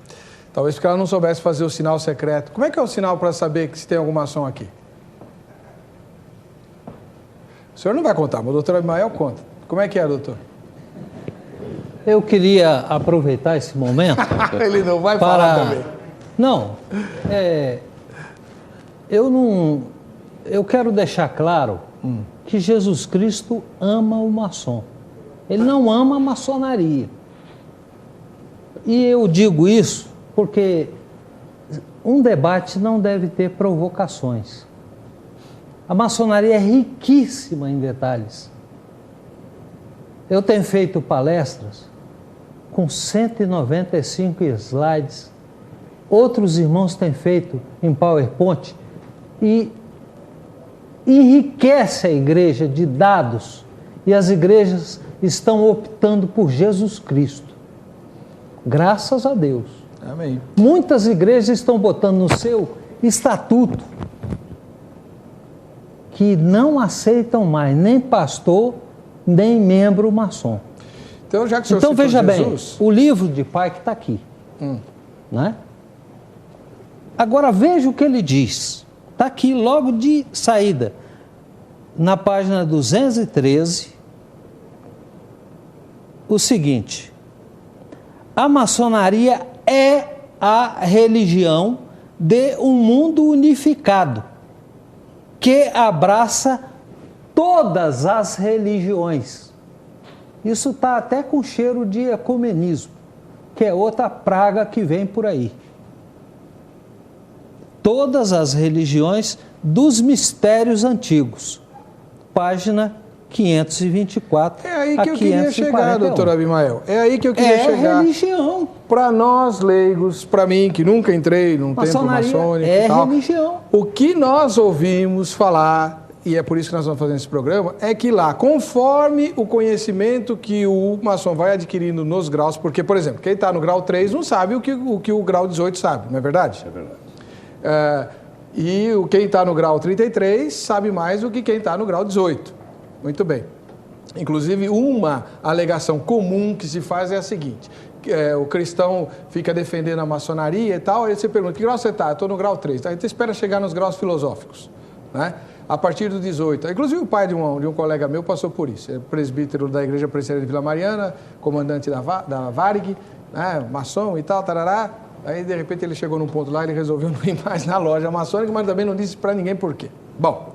Talvez porque ela não soubesse fazer o sinal secreto. Como é que é o sinal para saber que se tem algum maçom aqui? O senhor não vai contar, mas o doutor Abimael conta. Como é que é, doutor? Eu queria aproveitar esse momento... Ele não vai falar também. Não, eu quero deixar claro que Jesus Cristo ama o maçom. Ele não ama a maçonaria. E eu digo isso porque um debate não deve ter provocações. A maçonaria é riquíssima em detalhes. Eu tenho feito palestras com 195 slides. Outros irmãos têm feito em PowerPoint e enriquece a igreja de dados. E as igrejas estão optando por Jesus Cristo. Graças a Deus. Amém. Muitas igrejas estão botando no seu estatuto que não aceitam mais nem pastor, nem membro maçom. Então, já que o senhor então veja Jesus... bem, o livro de Pike está aqui. Né? Agora veja o que ele diz. Está aqui logo de saída. Na página 213, o seguinte: a maçonaria é a religião de um mundo unificado, que abraça todas as religiões. Isso está até com cheiro de ecumenismo, que é outra praga que vem por aí. Todas as religiões dos mistérios antigos. Página 524. É aí que eu queria chegar, doutor Abimael. É aí que eu queria chegar. É religião. Para nós leigos, para mim, que nunca entrei num templo maçônico e tal, religião. O que nós ouvimos falar, e é por isso que nós estamos fazendo esse programa, é que lá, conforme o conhecimento que o maçom vai adquirindo nos graus, porque, por exemplo, quem está no grau 3 não sabe o que o grau 18 sabe, não é verdade? É verdade. E quem está no grau 33 sabe mais do que quem está no grau 18. Muito bem. Inclusive, uma alegação comum que se faz é a seguinte: o cristão fica defendendo a maçonaria e tal, aí você pergunta, que grau você está? Eu estou no grau 3. Aí você espera chegar nos graus filosóficos, né? A partir do 18. Inclusive, o pai de um colega meu passou por isso. É presbítero da Igreja Presbiteriana de Vila Mariana, comandante da Varig, né? Maçom e tal, tarará. Aí, de repente, ele chegou num ponto lá, ele resolveu não ir mais na loja maçônica, mas também não disse para ninguém por quê. Bom,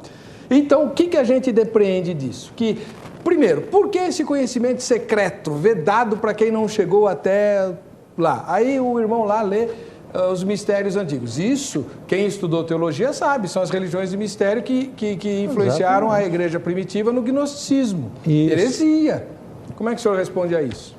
então, o que a gente depreende disso? Que, primeiro, por que esse conhecimento secreto, vedado para quem não chegou até lá? Aí o irmão lá lê os mistérios antigos. Isso, quem estudou teologia sabe, são as religiões de mistério que influenciaram a igreja primitiva no gnosticismo. Heresia. Como é que o senhor responde a isso?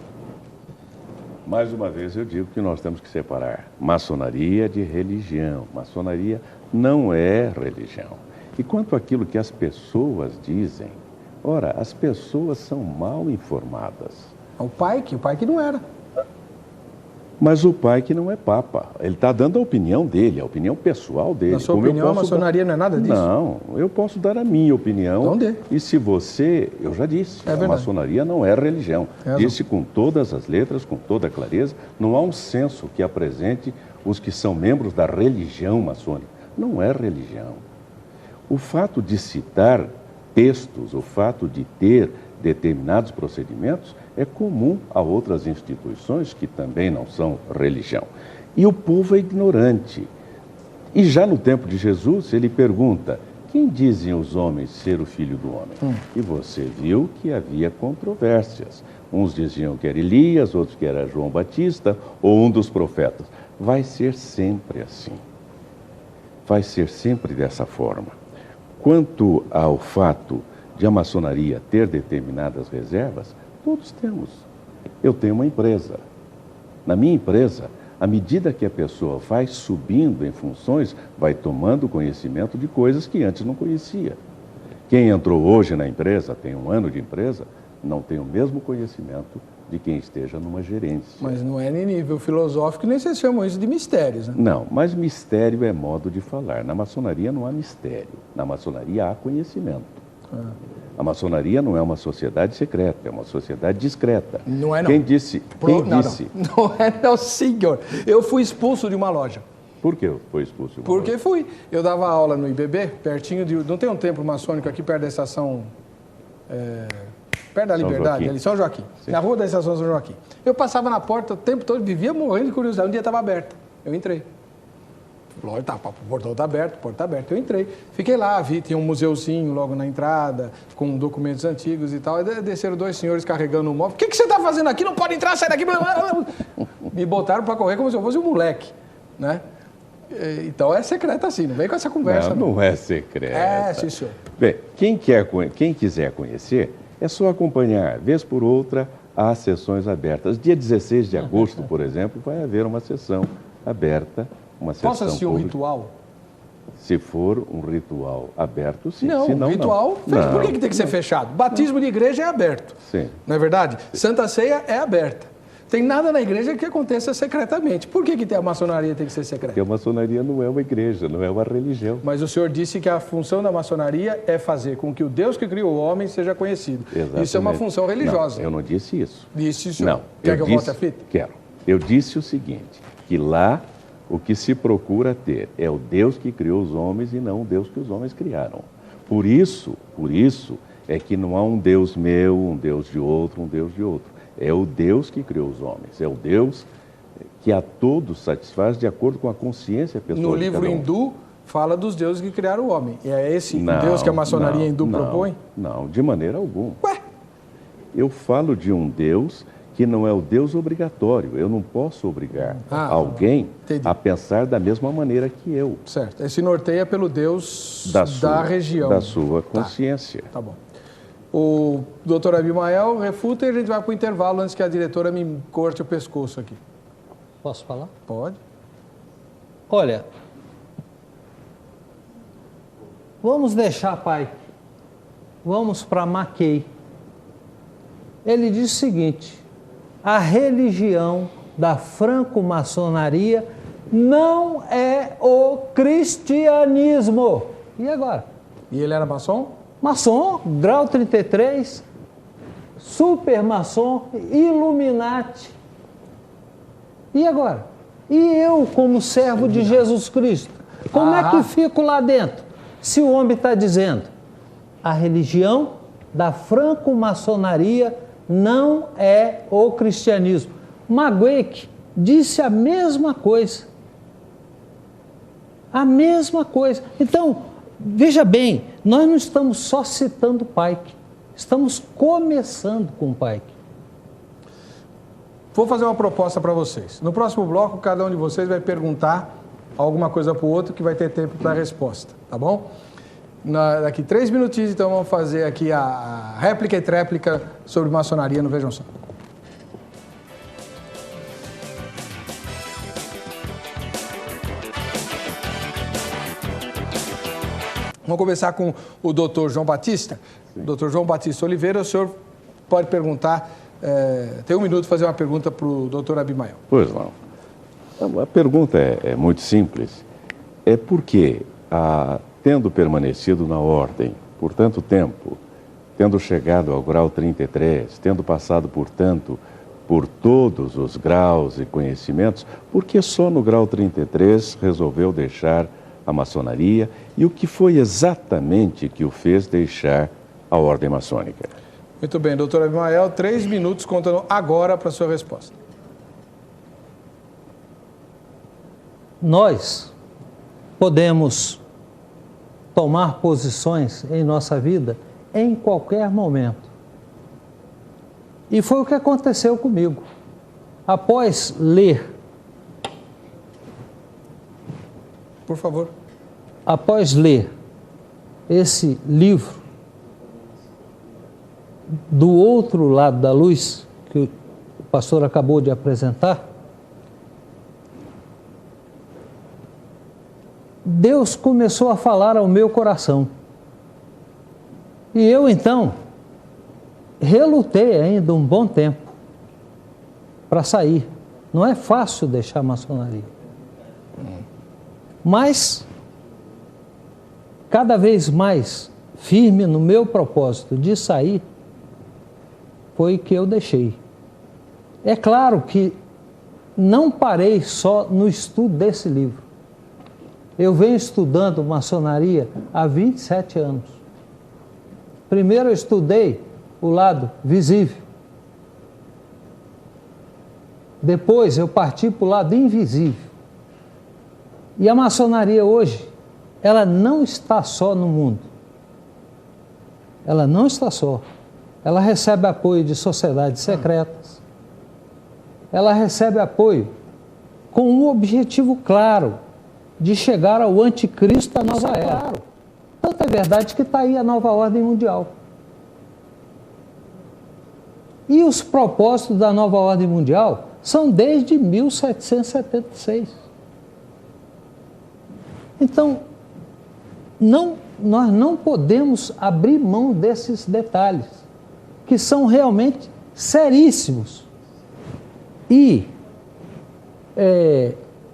Mais uma vez eu digo que nós temos que separar maçonaria de religião. Maçonaria não é religião. E quanto àquilo que as pessoas dizem, ora, as pessoas são mal informadas. O pai que não era. Mas o pai que não é papa, ele está dando a opinião dele, a opinião pessoal dele. Na sua opinião, a maçonaria não é nada disso? Não, eu posso dar a minha opinião. Então dê. E se você, eu já disse, a maçonaria não é religião. Disse com todas as letras, com toda a clareza, não há um censo que apresente os que são membros da religião maçônica. Não é religião. O fato de citar textos, o fato de ter determinados procedimentos é comum a outras instituições que também não são religião. E o povo é ignorante. E já no tempo de Jesus, ele pergunta, quem dizem os homens ser o filho do homem? E você viu que havia controvérsias. Uns diziam que era Elias, outros que era João Batista ou um dos profetas. Vai ser sempre assim. Vai ser sempre dessa forma. Quanto ao fato de a maçonaria ter determinadas reservas, todos temos. Eu tenho uma empresa. Na minha empresa, à medida que a pessoa vai subindo em funções, vai tomando conhecimento de coisas que antes não conhecia. Quem entrou hoje na empresa, tem 1 ano de empresa, não tem o mesmo conhecimento de quem esteja numa gerência. Mas não é em nível filosófico, nem vocês chamam isso de mistérios, né? Não, mas mistério é modo de falar. Na maçonaria não há mistério. Na maçonaria há conhecimento. A maçonaria não é uma sociedade secreta, é uma sociedade discreta. Não é não. Quem disse? Não é não, senhor. Eu fui expulso de uma loja. Por que foi expulso de uma Porque loja? fui. Eu dava aula no IBB, pertinho de... Não tem um templo maçônico aqui perto da estação... perto da Liberdade, ali, São Joaquim. Sim. Na rua da estação São Joaquim. Eu passava na porta o tempo todo, vivia morrendo de curiosidade. Um dia estava aberta. Eu entrei. Loja, tá, o portão está aberto, porta está aberta. Eu entrei. Fiquei lá, vi, tinha um museuzinho logo na entrada, com documentos antigos e tal. Aí desceram 2 senhores carregando um móvel. O que você está fazendo aqui? Não pode entrar, sai daqui. Me botaram para correr como se eu fosse um moleque, né? Então é secreta assim, não vem com essa conversa. Não é secreta. É, sim, senhor. Bem, quem quiser conhecer, é só acompanhar. Vez por outra, há sessões abertas. Dia 16 de agosto, por exemplo, vai haver uma sessão aberta. Posso assistir um ritual? Se for um ritual aberto, sim. Não, senão, ritual fechado. Por que tem que ser fechado? Batismo de igreja é aberto. Sim. Não é verdade? Santa Ceia é aberta. Tem nada na igreja que aconteça secretamente. Por que a maçonaria tem que ser secreta? Porque a maçonaria não é uma igreja, não é uma religião. Mas o senhor disse que a função da maçonaria é fazer com que o Deus que criou o homem seja conhecido. Exatamente. Isso é uma função religiosa. Não, eu não disse isso. Disse isso. Não. Quer que eu volte a fita? Quero. Eu disse o seguinte, que lá o que se procura ter é o Deus que criou os homens e não o Deus que os homens criaram. Por isso é que não há um Deus meu, um Deus de outro, um Deus de outro. É o Deus que criou os homens, é o Deus que a todos satisfaz de acordo com a consciência pessoal. No livro hindu, fala dos deuses que criaram o homem. E é esse Deus que a maçonaria hindu propõe? Não, de maneira alguma. Ué? Eu falo de um Deus que não é o Deus obrigatório. Eu não posso obrigar alguém a pensar da mesma maneira que eu. Certo. Esse norteia pelo Deus da região. Da sua consciência. Tá bom. O doutor Abimael refuta e a gente vai para o intervalo antes que a diretora me corte o pescoço aqui. Posso falar? Pode. Olha, vamos deixar, pai. Vamos para Mackay. Ele diz o seguinte: a religião da franco-maçonaria não é o cristianismo. E agora? E ele era maçom? Maçom, grau 33, super maçom, Illuminati. E agora? E eu, como servo de Jesus Cristo, como é que fico lá dentro? Se o homem está dizendo, a religião da franco-maçonaria não é o cristianismo. Magueick disse a mesma coisa. A mesma coisa. Então, veja bem, nós não estamos só citando Pike, estamos começando com Pike. Vou fazer uma proposta para vocês. No próximo bloco, cada um de vocês vai perguntar alguma coisa para o outro que vai ter tempo para a resposta, tá bom? Daqui 3 minutinhos, então, vamos fazer aqui a réplica e tréplica sobre maçonaria no Vejam Só. Vamos começar com o doutor João Batista. Doutor João Batista Oliveira, o senhor pode perguntar, tem 1 minuto para fazer uma pergunta para o doutor Abimael. Pois não. A pergunta é muito simples. É porque, tendo permanecido na ordem por tanto tempo, tendo chegado ao grau 33, tendo passado, portanto, por todos os graus e conhecimentos, por que só no grau 33 resolveu deixar a maçonaria e o que foi exatamente que o fez deixar a ordem maçônica? Muito bem, doutor Abimael, 3 minutos contando agora para a sua resposta. Nós podemos tomar posições em nossa vida em qualquer momento. E foi o que aconteceu comigo. Após ler, por favor, após ler esse livro do outro lado da luz, que o pastor acabou de apresentar, Deus começou a falar ao meu coração. E eu, então, relutei ainda um bom tempo para sair. Não é fácil deixar a maçonaria. Mas, cada vez mais firme no meu propósito de sair, foi que eu deixei. É claro que não parei só no estudo desse livro. Eu venho estudando maçonaria há 27 anos. Primeiro eu estudei o lado visível. Depois eu parti para o lado invisível. E a maçonaria hoje, ela não está só no mundo. Ela não está só. Ela recebe apoio de sociedades secretas. Ela recebe apoio com um objetivo claro, de chegar ao anticristo da nova era. Tanto é verdade que está aí a nova ordem mundial. E os propósitos da nova ordem mundial são desde 1776. Então, nós não podemos abrir mão desses detalhes, que são realmente seríssimos. E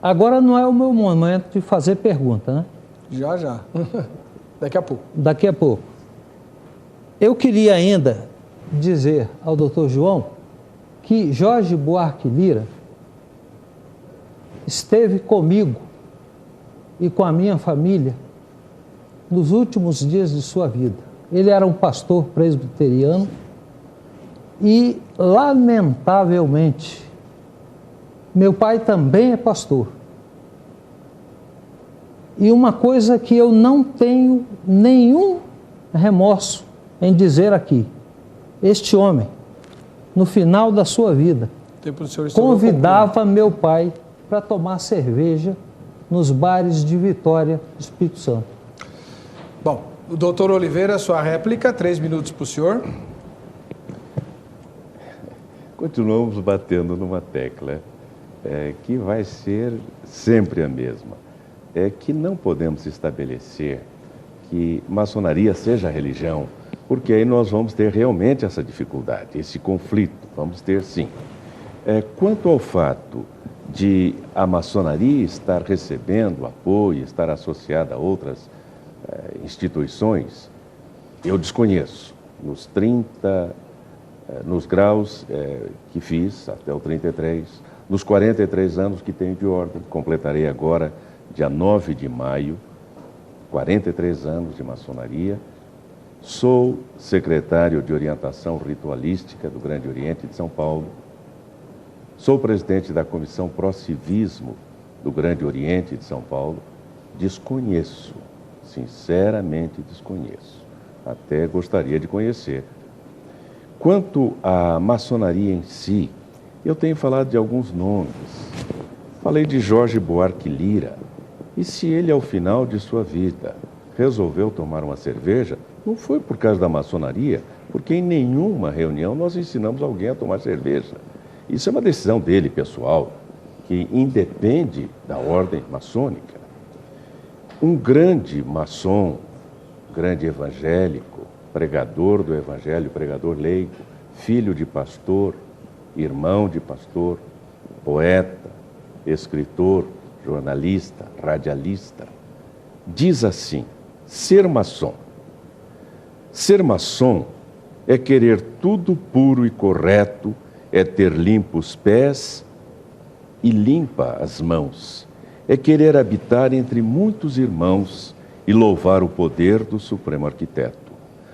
agora não é o meu momento de fazer pergunta, né? Já. Daqui a pouco. Daqui a pouco. Eu queria ainda dizer ao doutor João que Jorge Buarque Lira esteve comigo e com a minha família nos últimos dias de sua vida. Ele era um pastor presbiteriano e, lamentavelmente, meu pai também é pastor. E uma coisa que eu não tenho nenhum remorso em dizer aqui, este homem, no final da sua vida, convidava meu pai para tomar cerveja nos bares de Vitória, Espírito Santo. Bom, o doutor Oliveira, sua réplica, 3 minutos para o senhor. Continuamos batendo numa tecla que vai ser sempre a mesma. É que não podemos estabelecer que maçonaria seja religião, porque aí nós vamos ter realmente essa dificuldade, esse conflito, vamos ter sim. Quanto ao fato de a maçonaria estar recebendo apoio, estar associada a outras instituições, eu desconheço. Nos graus que fiz, até o 33, nos 43 anos que tenho de ordem, completarei agora, dia 9 de maio, 43 anos de maçonaria. Sou secretário de orientação ritualística do Grande Oriente de São Paulo. Sou presidente da Comissão Pró-Civismo do Grande Oriente de São Paulo. Desconheço, sinceramente desconheço. Até gostaria de conhecer. Quanto à maçonaria em si, eu tenho falado de alguns nomes. Falei de Jorge Buarque Lira. E se ele, ao final de sua vida, resolveu tomar uma cerveja, não foi por causa da maçonaria, porque em nenhuma reunião nós ensinamos alguém a tomar cerveja. Isso é uma decisão dele, pessoal, que independe da ordem maçônica. Um grande maçom, grande evangélico, pregador do evangelho, pregador leigo, filho de pastor, irmão de pastor, poeta, escritor, jornalista, radialista, diz assim: ser maçom. Ser maçom é querer tudo puro e correto, é ter limpos pés e limpa as mãos, é querer habitar entre muitos irmãos e louvar o poder do Supremo Arquiteto.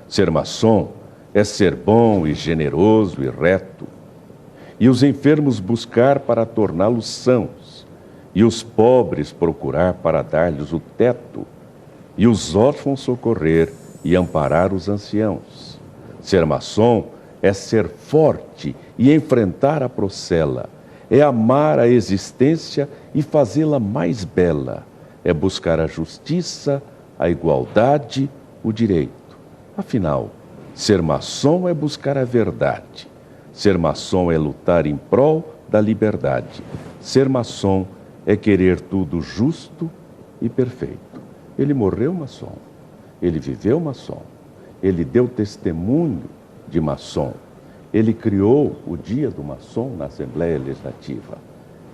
Ser maçom é ser bom e generoso e reto, e os enfermos buscar para torná-los sãos, e os pobres procurar para dar-lhes o teto, e os órfãos socorrer e amparar os anciãos. Ser maçom é ser forte e enfrentar a procela, é amar a existência e fazê-la mais bela, é buscar a justiça, a igualdade, o direito. Afinal, ser maçom é buscar a verdade. Ser maçom é lutar em prol da liberdade. Ser maçom é querer tudo justo e perfeito. Ele morreu maçom, ele viveu maçom, ele deu testemunho de maçom, ele criou o dia do maçom na Assembleia Legislativa.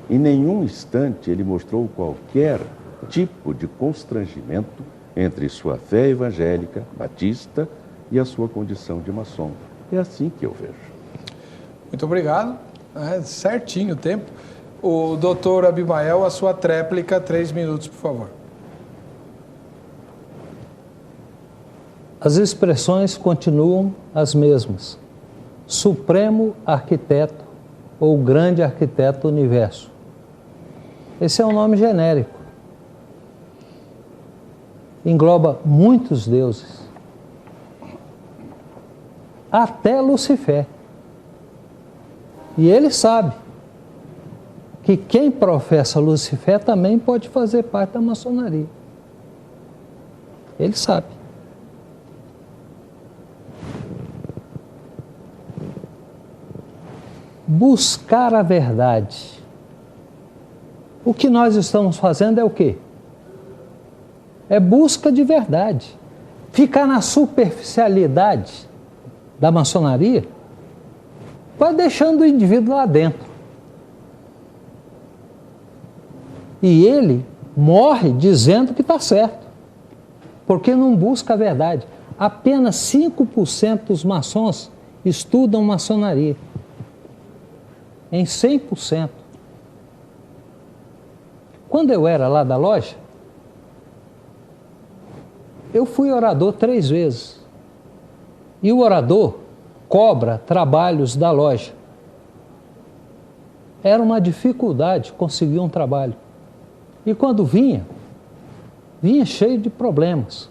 Em nenhum instante ele mostrou qualquer tipo de constrangimento entre sua fé evangélica, batista, e a sua condição de maçom. É assim que eu vejo. Muito obrigado. Certinho o tempo. O doutor Abimael, a sua tréplica, 3 minutos, por favor. As expressões continuam as mesmas. Supremo Arquiteto ou Grande Arquiteto do Universo. Esse é um nome genérico. Engloba muitos deuses. Até Lucifer. E ele sabe que quem professa Lucifer também pode fazer parte da maçonaria. Ele sabe. Buscar a verdade. O que nós estamos fazendo é o quê? É busca de verdade. Ficar na superficialidade da maçonaria vai deixando o indivíduo lá dentro. E ele morre dizendo que está certo, porque não busca a verdade. Apenas 5% dos maçons estudam maçonaria. Em 100%. Quando eu era lá da loja, eu fui orador 3 vezes. E o orador cobra trabalhos da loja. Era uma dificuldade conseguir um trabalho. E quando vinha cheio de problemas.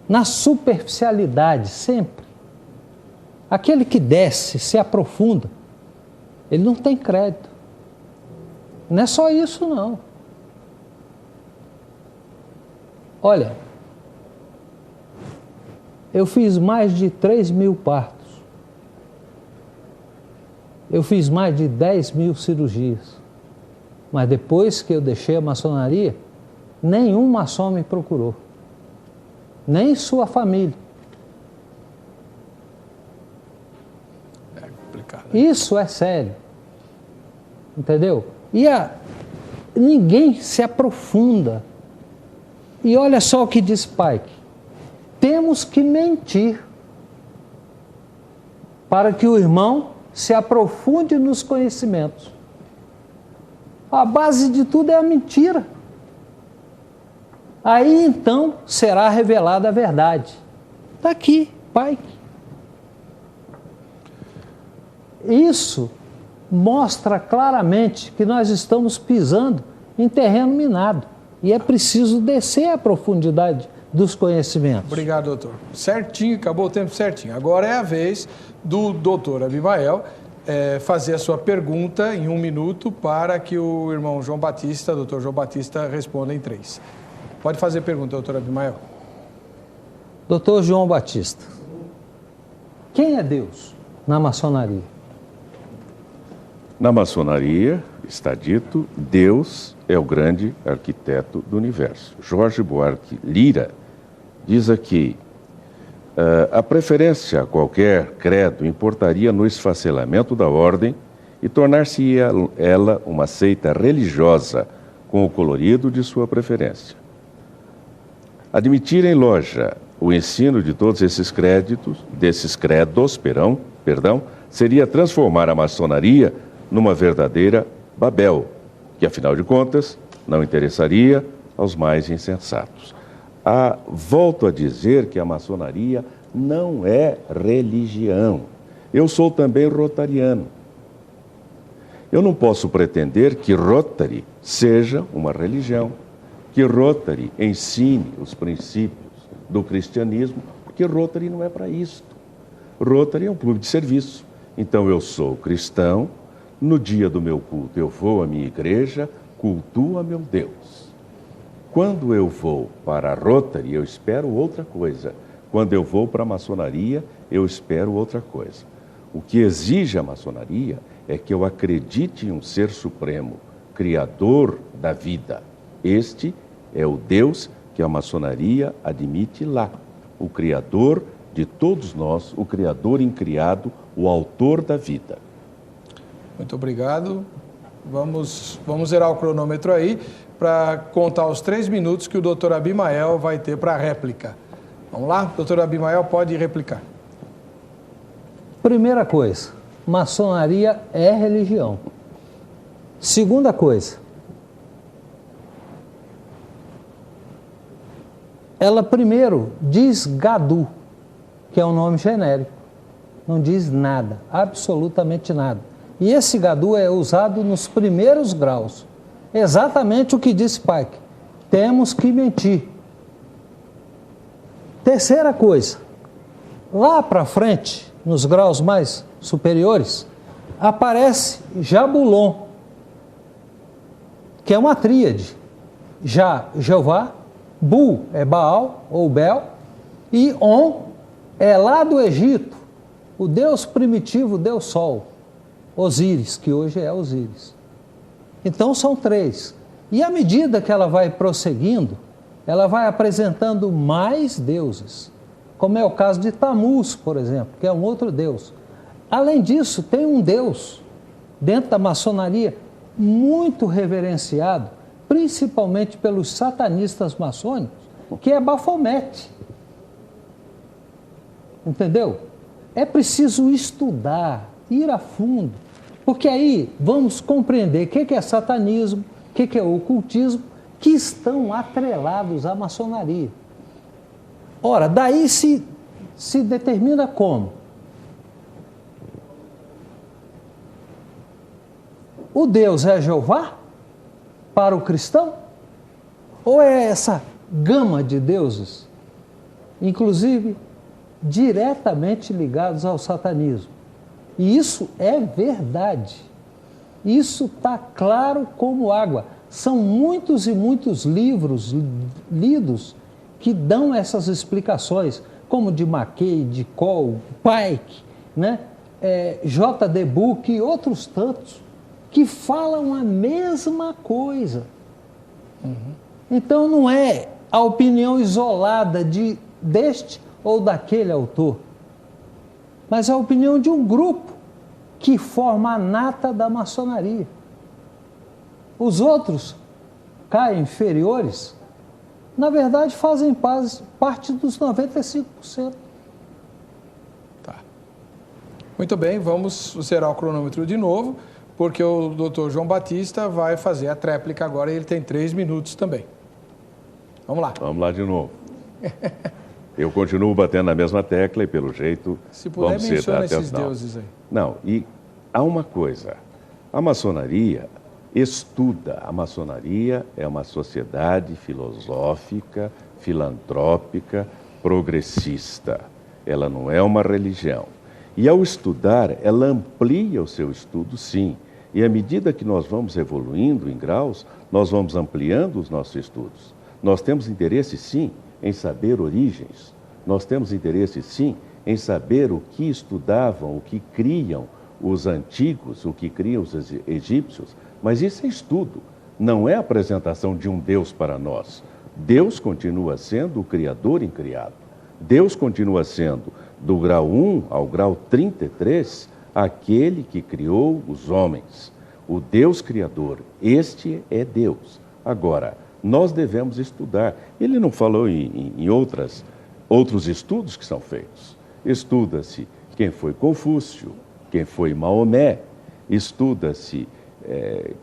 Na superficialidade, sempre. Aquele que desce, se aprofunda, ele não tem crédito. Não é só isso, não. Olha, eu fiz mais de 3.000 partos. Eu fiz mais de 10.000 cirurgias. Mas depois que eu deixei a maçonaria, nenhum maçom me procurou. Nem sua família. É complicado. Isso é sério. Entendeu? E ninguém se aprofunda. E olha só o que diz Pike. Temos que mentir para que o irmão se aprofunde nos conhecimentos. A base de tudo é a mentira. Aí então será revelada a verdade. Está aqui, Pike. Isso mostra claramente que nós estamos pisando em terreno minado. E é preciso descer a profundidade dos conhecimentos. Obrigado, doutor. Certinho, acabou o tempo certinho. Agora é a vez do doutor Abimael fazer a sua pergunta em 1 minuto para que o irmão João Batista, doutor João Batista, responda em 3. Pode fazer pergunta, doutor Abimael. Doutor João Batista, quem é Deus na maçonaria? Na maçonaria está dito, Deus é o grande arquiteto do universo. Jorge Buarque Lira diz aqui, a preferência a qualquer credo importaria no esfacelamento da ordem e tornar-se ela uma seita religiosa com o colorido de sua preferência. Admitir em loja o ensino de todos esses credos, seria transformar a maçonaria numa verdadeira Babel, que afinal de contas não interessaria aos mais insensatos. Volto a dizer que a maçonaria não é religião. Eu sou também rotariano. Eu não posso pretender que Rotary seja uma religião, que Rotary ensine os princípios do cristianismo, porque Rotary não é para isto. Rotary é um clube de serviço. Então eu sou cristão, no dia do meu culto eu vou à minha igreja, cultuo a meu Deus. Quando eu vou para a Rotary, eu espero outra coisa. Quando eu vou para a maçonaria, eu espero outra coisa. O que exige a maçonaria é que eu acredite em um ser supremo, criador da vida. Este é o Deus que a maçonaria admite lá, o criador de todos nós, o criador incriado, o autor da vida. Muito obrigado. Vamos zerar o cronômetro aí para contar os 3 minutos que o doutor Abimael vai ter para a réplica. Vamos lá? Doutor Abimael, pode replicar. Primeira coisa, maçonaria é religião. Segunda coisa, ela primeiro diz Gadu, que é um nome genérico, não diz nada, absolutamente nada. E esse Gadu é usado nos primeiros graus, exatamente o que disse Pike, temos que mentir. Terceira coisa, lá para frente, nos graus mais superiores, aparece Jabulon, que é uma tríade. Jeová, Bu é Baal ou Bel, e On é lá do Egito, o deus primitivo, o deus Sol, Osíris, que hoje é Osíris. Então são 3. E à medida que ela vai prosseguindo, ela vai apresentando mais deuses, como é o caso de Tamuz, por exemplo, que é um outro deus. Além disso, tem um deus dentro da maçonaria muito reverenciado, principalmente pelos satanistas maçônicos, que é Baphomet. Entendeu? É preciso estudar, ir a fundo, porque aí vamos compreender o que é satanismo, o que é ocultismo, que estão atrelados à maçonaria. Ora, daí se determina como? O Deus é Jeová para o cristão? Ou é essa gama de deuses, inclusive diretamente ligados ao satanismo? E isso é verdade. Isso está claro como água. São muitos e muitos livros lidos que dão essas explicações, como de Mackay, de Cole, Pike, né? J.D. Book e outros tantos, que falam a mesma coisa. Então não é a opinião isolada deste ou daquele autor, mas a opinião de um grupo que forma a nata da maçonaria. Os outros, cá inferiores, na verdade fazem parte dos 95%. Tá. Muito bem, vamos zerar o cronômetro de novo, porque o doutor João Batista vai fazer a tréplica agora e ele tem 3 minutos também. Vamos lá. Vamos lá de novo. Eu continuo batendo na mesma tecla e, pelo jeito, se puder, menciona esses deuses aí. Não, e há uma coisa. A maçonaria estuda. A maçonaria é uma sociedade filosófica, filantrópica, progressista. Ela não é uma religião. E, ao estudar, ela amplia o seu estudo, sim. E, à medida que nós vamos evoluindo em graus, nós vamos ampliando os nossos estudos. Nós temos interesse, sim, em saber origens. Nós temos interesse, sim, em saber o que estudavam, o que criam os antigos, o que criam os egípcios. Mas isso é estudo, não é a apresentação de um Deus para nós. Deus continua sendo o Criador incriado. Deus continua sendo, do grau 1 ao grau 33, aquele que criou os homens, o Deus Criador. Este é Deus. Agora, nós devemos estudar. Ele não falou em outros estudos que são feitos. Estuda-se quem foi Confúcio, quem foi Maomé, estuda-se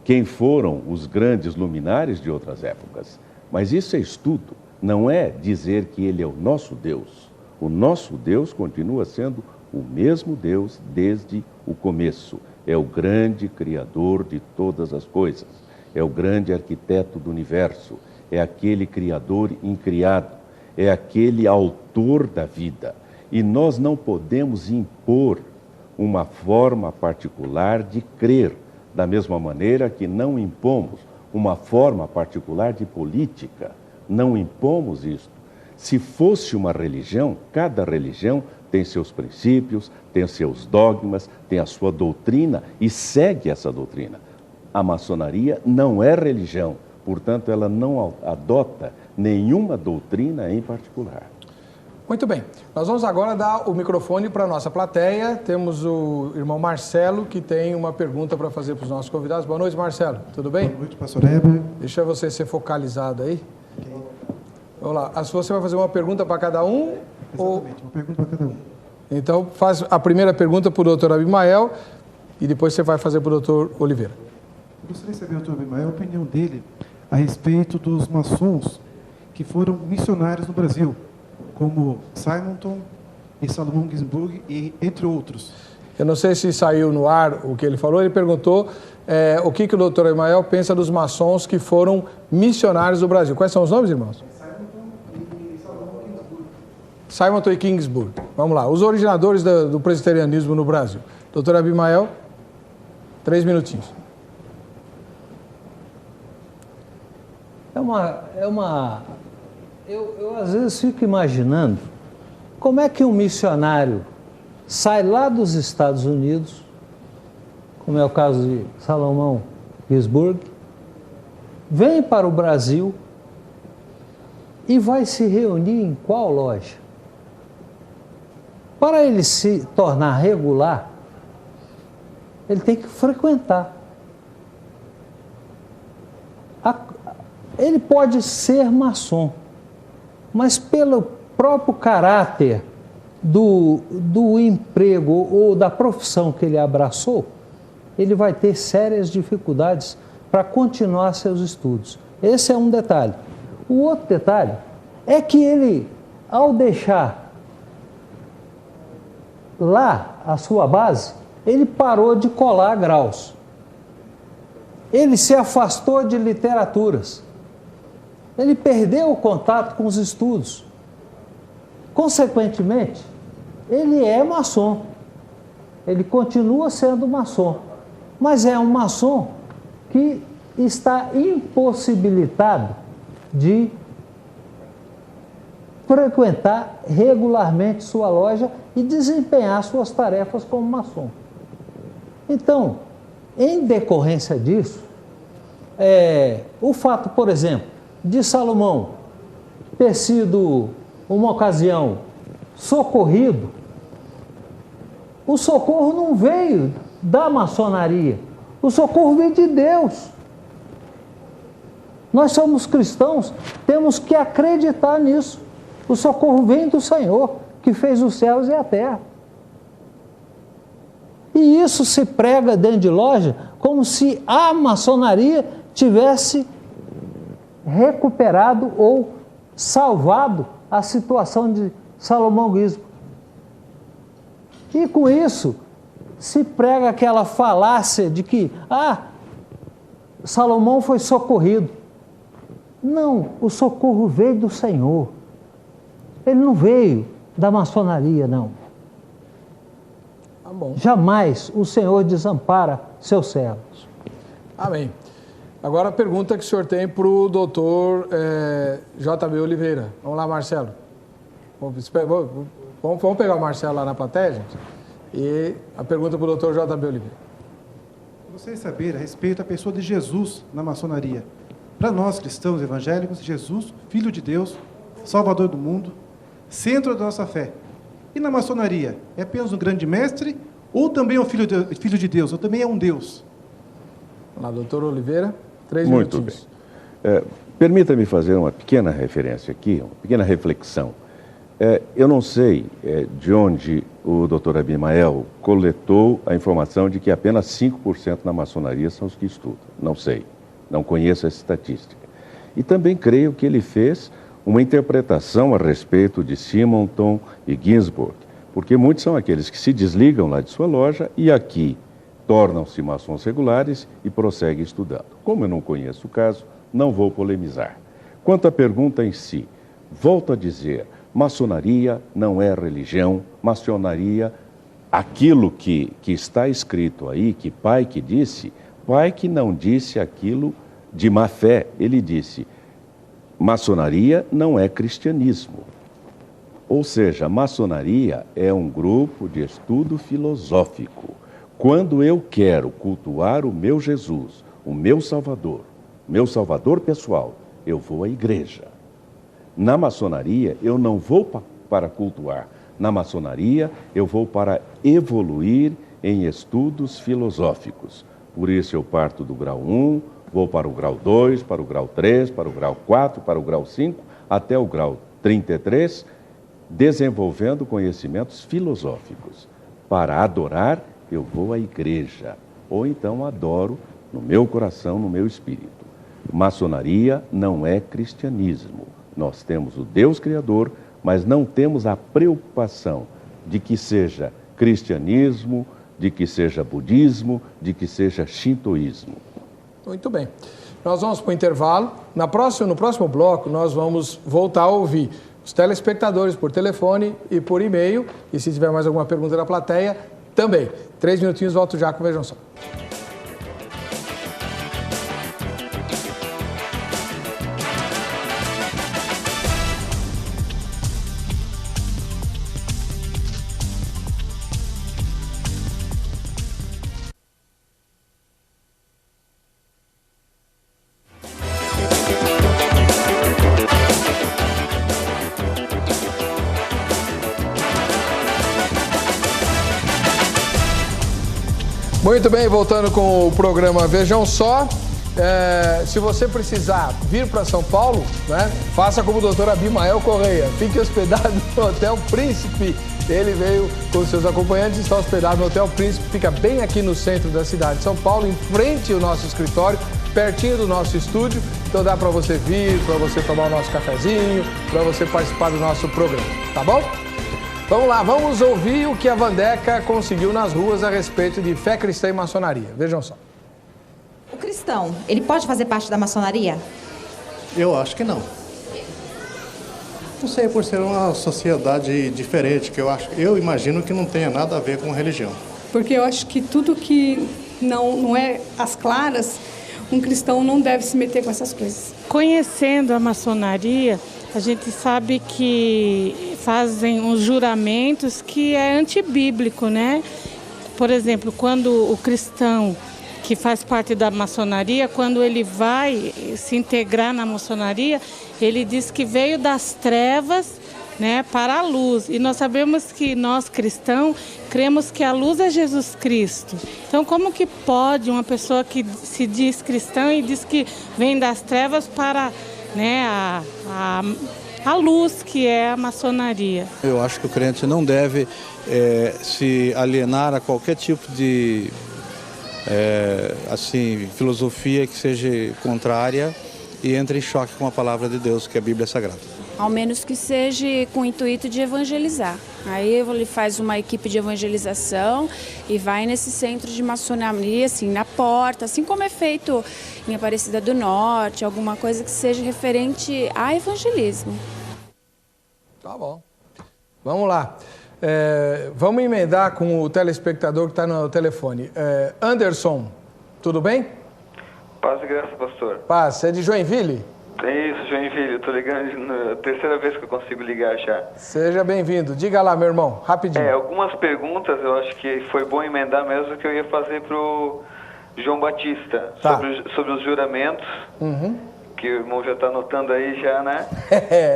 quem foram os grandes luminares de outras épocas. Mas isso é estudo, não é dizer que ele é o nosso Deus. O nosso Deus continua sendo o mesmo Deus desde o começo. É o grande Criador de todas as coisas. É o grande arquiteto do universo. É aquele Criador incriado. É aquele autor da vida. E nós não podemos impor uma forma particular de crer, da mesma maneira que não impomos uma forma particular de política. Não impomos isto. Se fosse uma religião, cada religião tem seus princípios, tem seus dogmas, tem a sua doutrina e segue essa doutrina. A maçonaria não é religião, portanto, ela não adota nenhuma doutrina em particular. Muito bem. Nós vamos agora dar o microfone para a nossa plateia. Temos o irmão Marcelo, que tem uma pergunta para fazer para os nossos convidados. Boa noite, Marcelo. Tudo bem? Boa noite, pastor Heber. Deixa você ser focalizado aí. Okay. Vamos lá. Você vai fazer uma pergunta para cada um? Exatamente, uma pergunta para cada um. Então, faz a primeira pergunta para o doutor Abimael e depois você vai fazer para o doutor Oliveira. Eu gostaria de saber, doutor Abimael, a opinião dele a respeito dos maçons que foram missionários no Brasil, como Simonton e Salomão Ginsburg, e entre outros. Eu não sei se saiu no ar o que ele falou. Ele perguntou o que o doutor Abimael pensa dos maçons que foram missionários do Brasil. Quais são os nomes, irmãos? Simonton e Ginsburg. Vamos lá. Os originadores do presbiterianismo no Brasil. Doutor Abimael, 3 minutinhos. Eu às vezes fico imaginando como é que um missionário sai lá dos Estados Unidos, como é o caso de Salomão Ginsburg, vem para o Brasil e vai se reunir em qual loja? Para ele se tornar regular, ele tem que frequentar. Ele pode ser maçom, mas pelo próprio caráter do emprego ou da profissão que ele abraçou, ele vai ter sérias dificuldades para continuar seus estudos. Esse é um detalhe. O outro detalhe é que ele, ao deixar lá a sua base, ele parou de colar graus. Ele se afastou de literaturas. Ele perdeu o contato com os estudos. Consequentemente, ele é maçom. Ele continua sendo maçom. Mas é um maçom que está impossibilitado de frequentar regularmente sua loja e desempenhar suas tarefas como maçom. Então, em decorrência disso, o fato, por exemplo, de Salomão ter sido, uma ocasião, socorrido, o socorro não veio da maçonaria, o socorro veio de Deus. Nós somos cristãos, temos que acreditar nisso. O socorro vem do Senhor, que fez os céus e a terra. E isso se prega dentro de loja como se a maçonaria tivesse recuperado ou salvado a situação de Salomão Ginsburg. E com isso se prega aquela falácia de que Salomão foi socorrido. Não, o socorro veio do Senhor. Ele não veio da maçonaria, não. Tá bom. Jamais o Senhor desampara seus servos. Amém. Agora a pergunta que o senhor tem para o doutor J.B. Oliveira. Vamos lá, Marcelo. Vamos pegar o Marcelo lá na plateia, gente? E a pergunta para o doutor J.B. Oliveira. Gostaria de saber a respeito da pessoa de Jesus na maçonaria. Para nós, cristãos evangélicos, Jesus, Filho de Deus, Salvador do mundo, centro da nossa fé. E na maçonaria, é apenas um grande mestre ou também é um filho de Deus, ou também é um Deus. Vamos lá, doutor Oliveira, 3 Muito minutinhos. bem. Permita-me fazer uma pequena referência aqui, uma pequena reflexão. Eu não sei de onde o doutor Abimael coletou a informação de que apenas 5% na maçonaria são os que estudam. Não sei, não conheço essa estatística. E também creio que ele fez uma interpretação a respeito de Simonton e Ginsburg, porque muitos são aqueles que se desligam lá de sua loja e aqui tornam-se maçons regulares e prosseguem estudando. Como eu não conheço o caso, não vou polemizar. Quanto à pergunta em si, volto a dizer, maçonaria não é religião, maçonaria, aquilo que está escrito aí, que pai que não disse aquilo de má fé, ele disse, maçonaria não é cristianismo. Ou seja, maçonaria é um grupo de estudo filosófico. Quando eu quero cultuar o meu Jesus, o meu Salvador pessoal, eu vou à igreja. Na maçonaria, eu não vou para cultuar. Na maçonaria, eu vou para evoluir em estudos filosóficos. Por isso, eu parto do grau 1, vou para o grau 2, para o grau 3, para o grau 4, para o grau 5, até o grau 33, desenvolvendo conhecimentos filosóficos. Para adorar, eu vou à igreja, ou então adoro no meu coração, no meu espírito. Maçonaria não é cristianismo. Nós temos o Deus Criador, mas não temos a preocupação de que seja cristianismo, de que seja budismo, de que seja shintoísmo. Muito bem. Nós vamos para o intervalo. No próximo bloco, nós vamos voltar a ouvir os telespectadores por telefone e por e-mail. E se tiver mais alguma pergunta da plateia, também. 3 minutinhos, volto já com o Vejam Só. Muito bem, voltando com o programa Vejam Só. Se você precisar vir para São Paulo, né, faça como o doutor Abimael Correia. Fique hospedado no Hotel Príncipe. Ele veio com seus acompanhantes e está hospedado no Hotel Príncipe. Fica bem aqui no centro da cidade de São Paulo, em frente ao nosso escritório, pertinho do nosso estúdio. Então dá para você vir, para você tomar o nosso cafezinho, para você participar do nosso programa. Tá bom? Vamos lá, vamos ouvir o que a Vandeca conseguiu nas ruas a respeito de fé cristã e maçonaria. Vejam só. O cristão, ele pode fazer parte da maçonaria? Eu acho que não. Não sei, por ser uma sociedade diferente, que eu imagino que não tenha nada a ver com religião. Porque eu acho que tudo que não é às claras, um cristão não deve se meter com essas coisas. Conhecendo a maçonaria, a gente sabe que fazem uns juramentos que é antibíblico, né? Por exemplo, quando o cristão que faz parte da maçonaria, quando ele vai se integrar na maçonaria, ele diz que veio das trevas, né, para a luz. E nós sabemos que nós cristãos cremos que a luz é Jesus Cristo. Então, como que pode uma pessoa que se diz cristã e diz que vem das trevas para, né, a luz que é a maçonaria? Eu acho que o crente não deve se alienar a qualquer tipo de filosofia que seja contrária e entre em choque com a palavra de Deus, que é a Bíblia Sagrada. Ao menos que seja com o intuito de evangelizar. Aí ele faz uma equipe de evangelização e vai nesse centro de maçonaria, assim, na porta, assim como é feito em Aparecida do Norte, alguma coisa que seja referente a evangelismo. Tá bom. Vamos lá. Vamos emendar com o telespectador que está no telefone. Anderson, tudo bem? Paz e graça, pastor. Paz, você é de Joinville? É isso, Joinville. Estou ligando, a terceira vez que eu consigo ligar já. Seja bem-vindo. Diga lá, meu irmão, rapidinho. Algumas perguntas eu acho que foi bom emendar mesmo que eu ia fazer para o João Batista. Tá. Sobre os juramentos, que o irmão já está anotando aí já, né?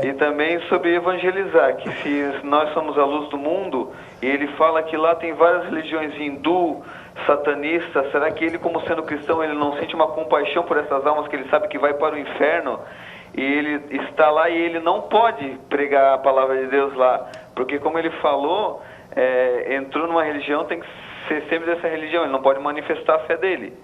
E também sobre evangelizar, que se nós somos a luz do mundo e ele fala que lá tem várias religiões hindu, satanistas. Será que ele, como sendo cristão, ele não sente uma compaixão por essas almas que ele sabe que vai para o inferno? E ele está lá e ele não pode pregar a palavra de Deus lá, porque como ele falou, entrou numa religião, tem que ser sempre dessa religião, ele não pode manifestar a fé dele.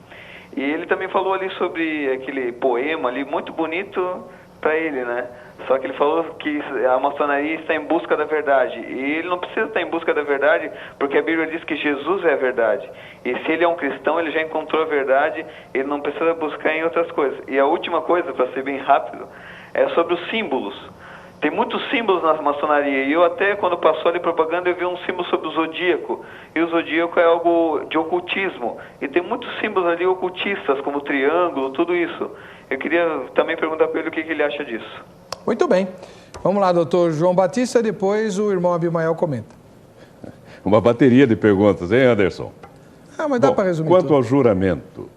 E ele também falou ali sobre aquele poema ali, muito bonito para ele, né? Só que ele falou que a maçonaria está em busca da verdade. E ele não precisa estar em busca da verdade, porque a Bíblia diz que Jesus é a verdade. E se ele é um cristão, ele já encontrou a verdade, ele não precisa buscar em outras coisas. E a última coisa, para ser bem rápido, é sobre os símbolos. Tem muitos símbolos na maçonaria, e eu até, quando passou ali propaganda, eu vi um símbolo sobre o zodíaco, e o zodíaco é algo de ocultismo, e tem muitos símbolos ali ocultistas, como o triângulo, tudo isso. Eu queria também perguntar para ele o que ele acha disso. Muito bem. Vamos lá, doutor João Batista, depois o irmão Abimael comenta. Uma bateria de perguntas, hein, Anderson? Mas dá para resumir quanto tudo. ao juramento,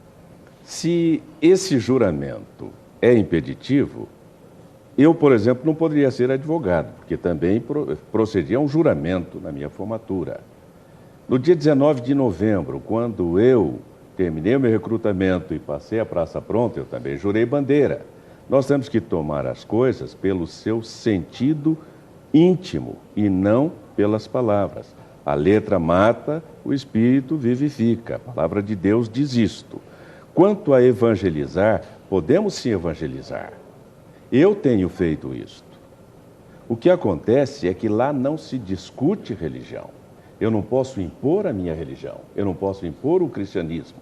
se esse juramento é impeditivo, eu, por exemplo, não poderia ser advogado, porque também procedia a um juramento na minha formatura. No dia 19 de novembro, quando eu terminei o meu recrutamento e passei a praça pronta, eu também jurei bandeira. Nós temos que tomar as coisas pelo seu sentido íntimo e não pelas palavras. A letra mata, o espírito vivifica. A palavra de Deus diz isto. Quanto a evangelizar, podemos sim evangelizar. Eu tenho feito isto. O que acontece é que lá não se discute religião. Eu não posso impor a minha religião, eu não posso impor o cristianismo.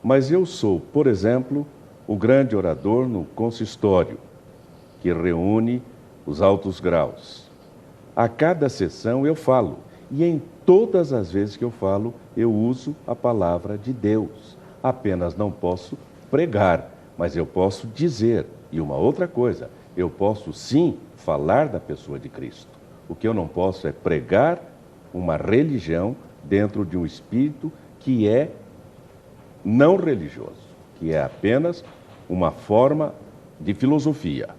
Mas eu sou, por exemplo, o grande orador no consistório, que reúne os altos graus. A cada sessão eu falo, e em todas as vezes que eu falo, eu uso a palavra de Deus. Apenas não posso pregar, mas eu posso dizer. E uma outra coisa, eu posso sim falar da pessoa de Cristo. O que eu não posso é pregar uma religião dentro de um espírito que é não religioso, que é apenas uma forma de filosofia.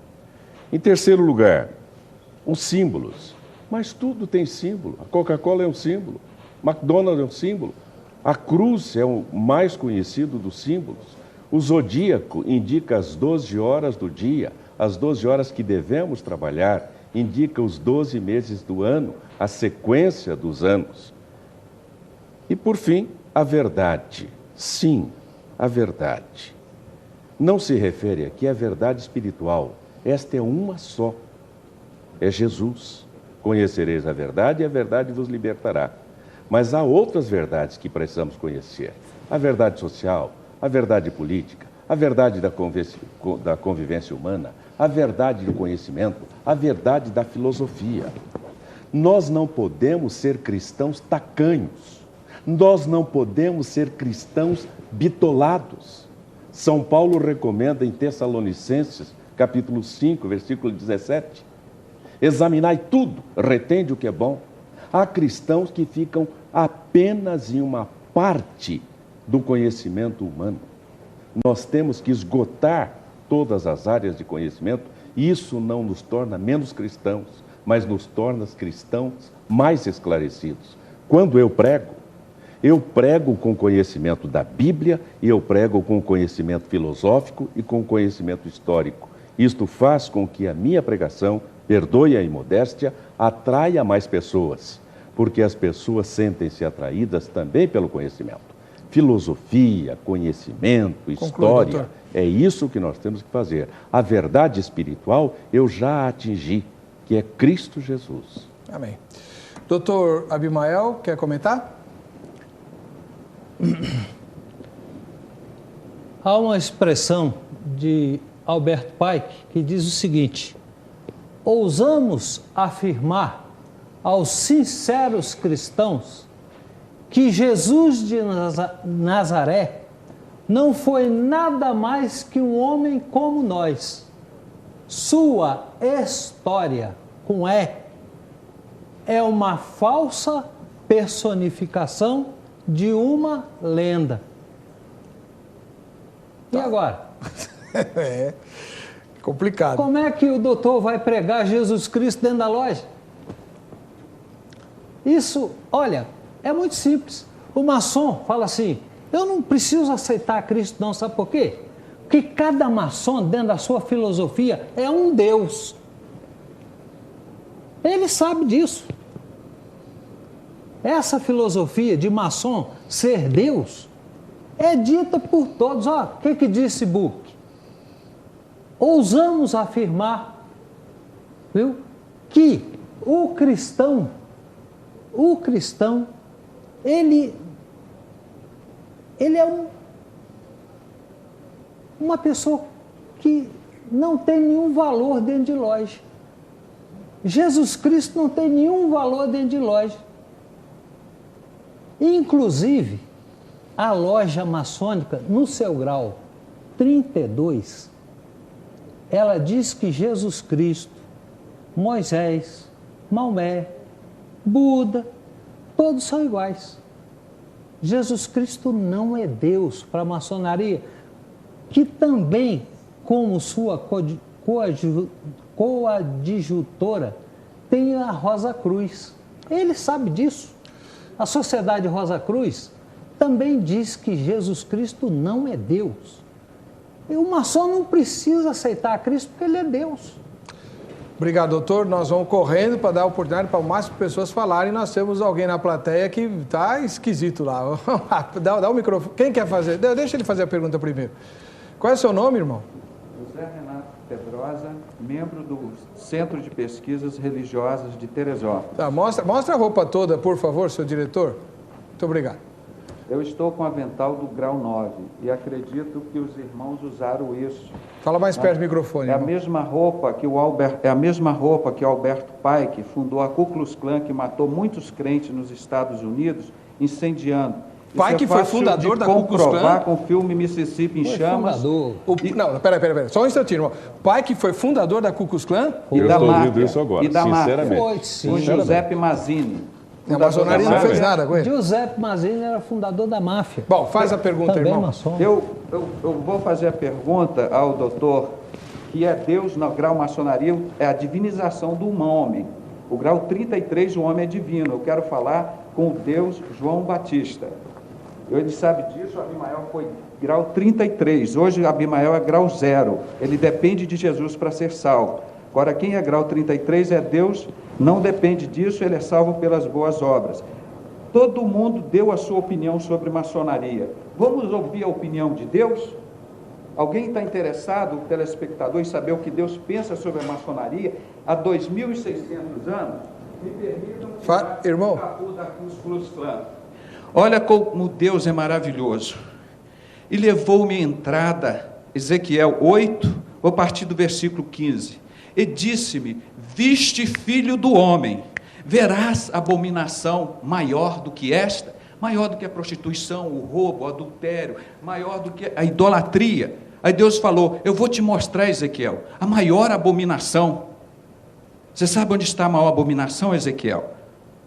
Em terceiro lugar, os símbolos. Mas tudo tem símbolo. A Coca-Cola é um símbolo, McDonald's é um símbolo, a cruz é o mais conhecido dos símbolos. O zodíaco indica as 12 horas do dia, as 12 horas que devemos trabalhar, indica os 12 meses do ano, a sequência dos anos. E, por fim, a verdade. Sim, a verdade. Não se refere aqui à verdade espiritual. Esta é uma só. É Jesus. Conhecereis a verdade e a verdade vos libertará. Mas há outras verdades que precisamos conhecer. A verdade social, a verdade política, a verdade da convivência humana, a verdade do conhecimento, a verdade da filosofia. Nós não podemos ser cristãos tacanhos. Nós não podemos ser cristãos bitolados. São Paulo recomenda em Tessalonicenses, capítulo 5, versículo 17, examinai tudo, retende o que é bom. Há cristãos que ficam apenas em uma parte do conhecimento humano. Nós temos que esgotar todas as áreas de conhecimento, e isso não nos torna menos cristãos, mas nos torna cristãos mais esclarecidos. Quando eu prego com conhecimento da Bíblia, e eu prego com conhecimento filosófico e com conhecimento histórico. Isto faz com que a minha pregação, perdoe a imodéstia, atraia mais pessoas, porque as pessoas sentem-se atraídas também pelo conhecimento. Filosofia, conhecimento, história, doutor. É isso que nós temos que fazer. A verdade espiritual eu já atingi, que é Cristo Jesus. Amém. Doutor Abimael, quer comentar? Há uma expressão de Albert Pike que diz o seguinte: ousamos afirmar aos sinceros cristãos que Jesus de Nazaré não foi nada mais que um homem como nós. Sua história, com E, é uma falsa personificação de uma lenda. E agora? É complicado. Como é que o doutor vai pregar Jesus Cristo dentro da loja? Isso, olha, é muito simples. O maçom fala assim, eu não preciso aceitar Cristo não, sabe por quê? Porque cada maçom, dentro da sua filosofia, é um Deus. Ele sabe disso. Essa filosofia de maçom ser Deus é dita por todos. O que disse Book? Ousamos afirmar, viu, que o cristão, ele é uma pessoa que não tem nenhum valor dentro de loja. Jesus Cristo não tem nenhum valor dentro de loja. Inclusive, a loja maçônica, no seu grau 32, ela diz que Jesus Cristo, Moisés, Maomé, Buda, todos são iguais. Jesus Cristo não é Deus para a maçonaria, que também, como sua coadjutora, tem a Rosa Cruz. Ele sabe disso. A Sociedade Rosa Cruz também diz que Jesus Cristo não é Deus. E o maçom não precisa aceitar Cristo porque ele é Deus. Obrigado, doutor. Nós vamos correndo para dar oportunidade para o máximo de pessoas falarem. Nós temos alguém na plateia que está esquisito lá. Dá o microfone. Quem quer fazer? Deixa ele fazer a pergunta primeiro. Qual é o seu nome, irmão? José Renato Pedrosa, membro do Centro de Pesquisas Religiosas de Teresópolis. Tá, mostra a roupa toda, por favor, seu diretor. Muito obrigado. Eu estou com o avental do grau 9 e acredito que os irmãos usaram isso. Fala mais perto do microfone. É a mesma roupa que Alberto Pike fundou a Ku Klux Klan, que matou muitos crentes nos Estados Unidos, incendiando. Pike foi fundador da Ku Klux Klan? Comprovar com o filme Mississippi em Chamas. Não, peraí. Só um instantinho, irmão. Pike foi fundador da Ku Klux Klan? Eu estou ouvindo isso agora, sinceramente. O Giuseppe Mazzini. A maçonaria não fez nada com ele? Giuseppe Mazzini era fundador da máfia. Bom, faz a pergunta, também irmão. Maçom. Eu vou fazer a pergunta ao doutor, que é Deus no grau maçonaria, é a divinização do homem. O grau 33, o homem é divino. Eu quero falar com o Deus João Batista. Ele sabe disso, o Abimael foi grau 33. Hoje o Abimael é grau 0. Ele depende de Jesus para ser salvo. Agora, quem é grau 33 é Deus, não depende disso, ele é salvo pelas boas obras. Todo mundo deu a sua opinião sobre maçonaria. Vamos ouvir a opinião de Deus? Alguém está interessado, o telespectador, em saber o que Deus pensa sobre a maçonaria há 2.600 anos? Me permitam irmão. Da Ku Klux Klan. Olha como Deus é maravilhoso. E levou-me à entrada, Ezequiel 8, vou partir do versículo 15. E disse-me, viste, filho do homem, verás abominação maior do que esta? Maior do que a prostituição, o roubo, o adultério, maior do que a idolatria. Aí Deus falou, eu vou te mostrar, Ezequiel, a maior abominação. Você sabe onde está a maior abominação, Ezequiel?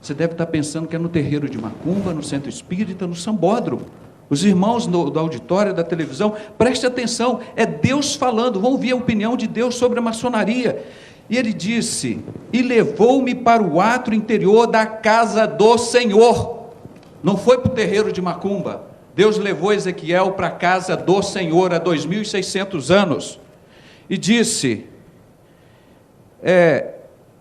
Você deve estar pensando que é no terreiro de Macumba, no centro espírita, no sambódromo. Os irmãos do auditório, da televisão, preste atenção, é Deus falando, vão ouvir a opinião de Deus sobre a maçonaria. E ele disse, e levou-me para o átrio interior da casa do Senhor. Não foi para o terreiro de Macumba. Deus levou Ezequiel para a casa do Senhor há 2.600 anos. E disse,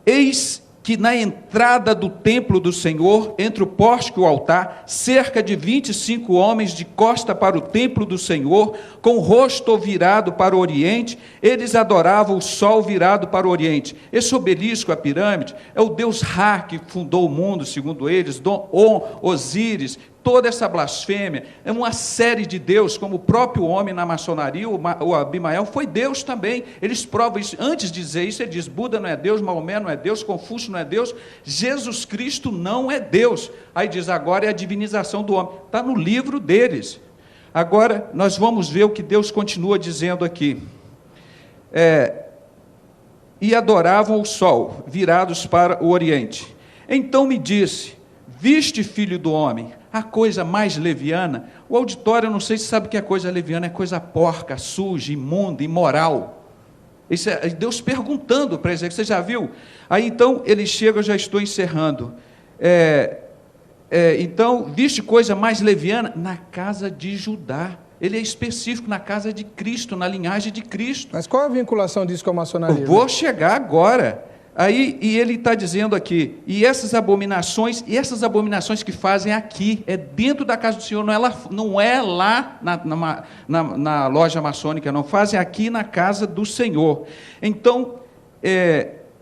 eis que na entrada do templo do Senhor, entre o pórtico e o altar, cerca de 25 homens de costa para o templo do Senhor, com o rosto virado para o oriente, eles adoravam o sol virado para o oriente. Esse obelisco, a pirâmide, é o deus Ra que fundou o mundo, segundo eles, Osíris. Toda essa blasfêmia é uma série de Deus, como o próprio homem na maçonaria, o Abimael foi Deus também. Eles provam isso. Antes de dizer isso, ele diz, Buda não é Deus, Maomé não é Deus, Confúcio não é Deus, Jesus Cristo não é Deus. Aí diz, agora é a divinização do homem. Está no livro deles. Agora, nós vamos ver o que Deus continua dizendo aqui. E adoravam o sol, virados para o oriente. Então me disse, viste, filho do homem, a coisa mais leviana? O auditório, eu não sei se sabe que a coisa leviana é coisa porca, suja, imunda, imoral. Isso é Deus perguntando para Ezequiel, você já viu? Aí então ele chega, eu já estou encerrando. Então, viste coisa mais leviana? Na casa de Judá. Ele é específico, na casa de Cristo, na linhagem de Cristo. Mas qual é a vinculação disso com a maçonaria? Eu vou chegar agora. Aí, e ele está dizendo aqui, e essas abominações que fazem aqui, é dentro da casa do Senhor, não é lá na loja maçônica, não, fazem aqui na casa do Senhor. Então,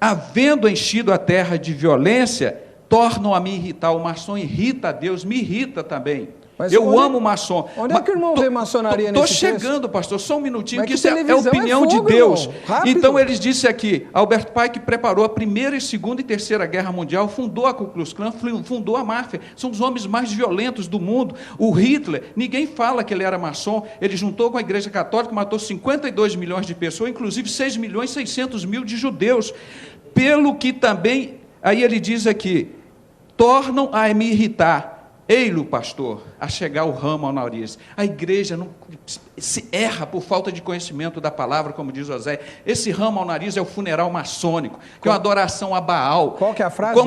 havendo enchido a terra de violência, tornam a me irritar. O maçom irrita a Deus, me irrita também. Mas eu amo maçom. Onde é que o irmão vê maçonaria nesse texto? Estou chegando, pastor, só um minutinho, que isso é opinião de Deus. Então, eles disse aqui, Albert Pike preparou a Primeira, Segunda e Terceira Guerra Mundial, fundou a Ku Klux Klan, fundou a máfia, são os homens mais violentos do mundo. O Hitler, ninguém fala que ele era maçom, ele juntou com a Igreja Católica, matou 52 milhões de pessoas, inclusive 6.600.000 de judeus. Pelo que também, aí ele diz aqui, tornam a me irritar. Ei-lo, pastor, a chegar o ramo ao nariz. A igreja não se erra por falta de conhecimento da palavra, como diz José. Esse ramo ao nariz é o funeral maçônico, que é uma adoração a Baal. Qual que é a frase?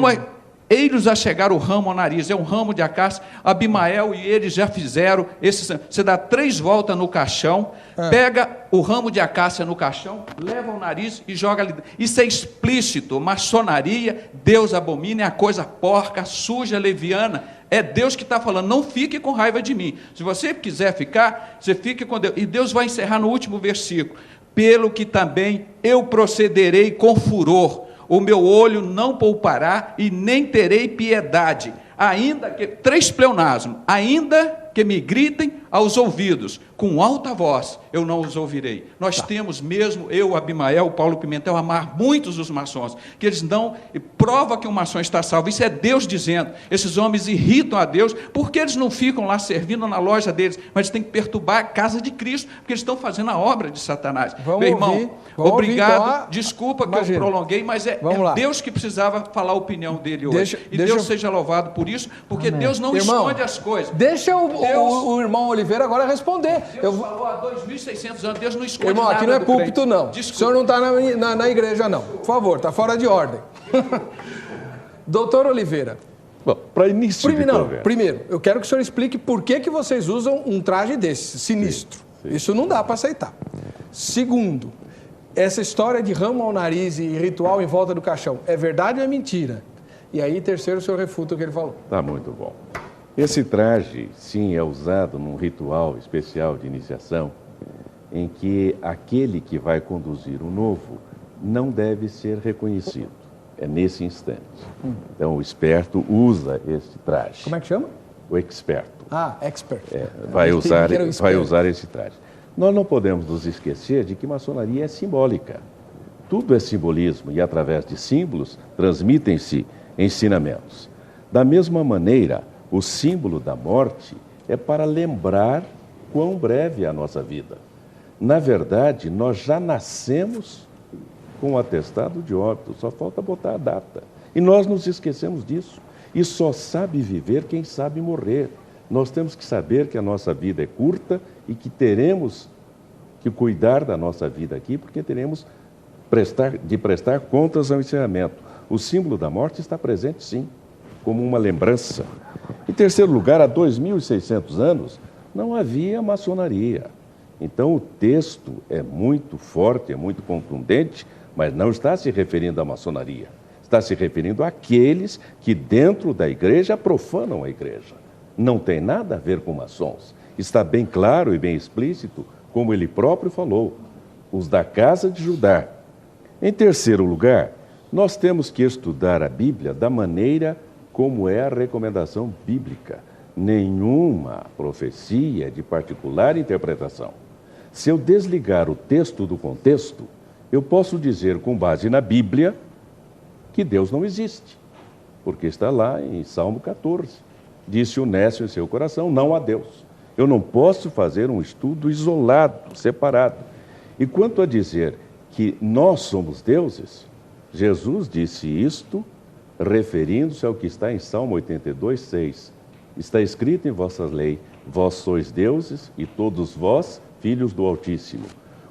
Ei-los a chegar o ramo ao nariz, é um ramo de acácia. Abimael e eles já fizeram. Você dá 3 voltas no caixão, pega o ramo de acácia no caixão, leva o nariz e joga ali. Isso é explícito. Maçonaria, Deus abomina, é a coisa porca, suja, leviana. É Deus que está falando, não fique com raiva de mim. Se você quiser ficar, você fique com Deus. E Deus vai encerrar no último versículo. Pelo que também eu procederei com furor. O meu olho não poupará e nem terei piedade. Ainda que, 3 pleonasmos, ainda que me gritem aos ouvidos, com alta voz, eu não os ouvirei. Nós temos mesmo, eu, Abimael, Paulo Pimentel, amar muitos dos maçons, que eles não, prova que um maçom está salvo, isso é Deus dizendo. Esses homens irritam a Deus, porque eles não ficam lá servindo na loja deles, mas eles têm que perturbar a casa de Cristo, porque eles estão fazendo a obra de Satanás. Meu irmão, obrigado, desculpa que eu prolonguei, mas é Deus que precisava falar a opinião dele hoje. Deus seja louvado por isso, porque Deus não esconde as coisas. Deixa o irmão Oliveira agora responder. Deus falou há 2.600 anos, Deus não esconde irmão, nada. Aqui não é púlpito, crente. não. Desculpa. O senhor não está na igreja, não. Por favor, está fora de ordem. Doutor Oliveira. Bom, para início de conversa. Primeiro, eu quero que o senhor explique por que vocês usam um traje desse, sinistro. Sim. Isso não dá para aceitar. Segundo, essa história de ramo ao nariz e ritual em volta do caixão, é verdade ou é mentira? E aí, terceiro, o senhor refuta o que ele falou. Tá muito bom. Esse traje, sim, é usado num ritual especial de iniciação, em que aquele que vai conduzir o novo não deve ser reconhecido. É nesse instante. Então, o esperto usa esse traje. Como é que chama? O experto. Ah, expert. Vai usar esse traje. Nós não podemos nos esquecer de que maçonaria é simbólica. Tudo é simbolismo e, através de símbolos, transmitem-se ensinamentos. Da mesma maneira, o símbolo da morte é para lembrar quão breve é a nossa vida. Na verdade, nós já nascemos com o atestado de óbito, só falta botar a data. E nós nos esquecemos disso. E só sabe viver quem sabe morrer. Nós temos que saber que a nossa vida é curta e que teremos que cuidar da nossa vida aqui, porque teremos de prestar contas ao encerramento. O símbolo da morte está presente, sim, como uma lembrança. Em terceiro lugar, há 2.600 anos, não havia maçonaria. Então, o texto é muito forte, é muito contundente, mas não está se referindo à maçonaria. Está se referindo àqueles que, dentro da igreja, profanam a igreja. Não tem nada a ver com maçons. Está bem claro e bem explícito, como ele próprio falou, os da casa de Judá. Em terceiro lugar, nós temos que estudar a Bíblia da maneira como é a recomendação bíblica. Nenhuma profecia de particular interpretação. Se eu desligar o texto do contexto, eu posso dizer, com base na Bíblia, que Deus não existe. Porque está lá em Salmo 14. Disse o nécio em seu coração, não há Deus. Eu não posso fazer um estudo isolado, separado. E quanto a dizer que nós somos deuses, Jesus disse isto referindo-se ao que está em Salmo 82, 6. Está escrito em vossa lei, vós sois deuses e todos vós, filhos do Altíssimo.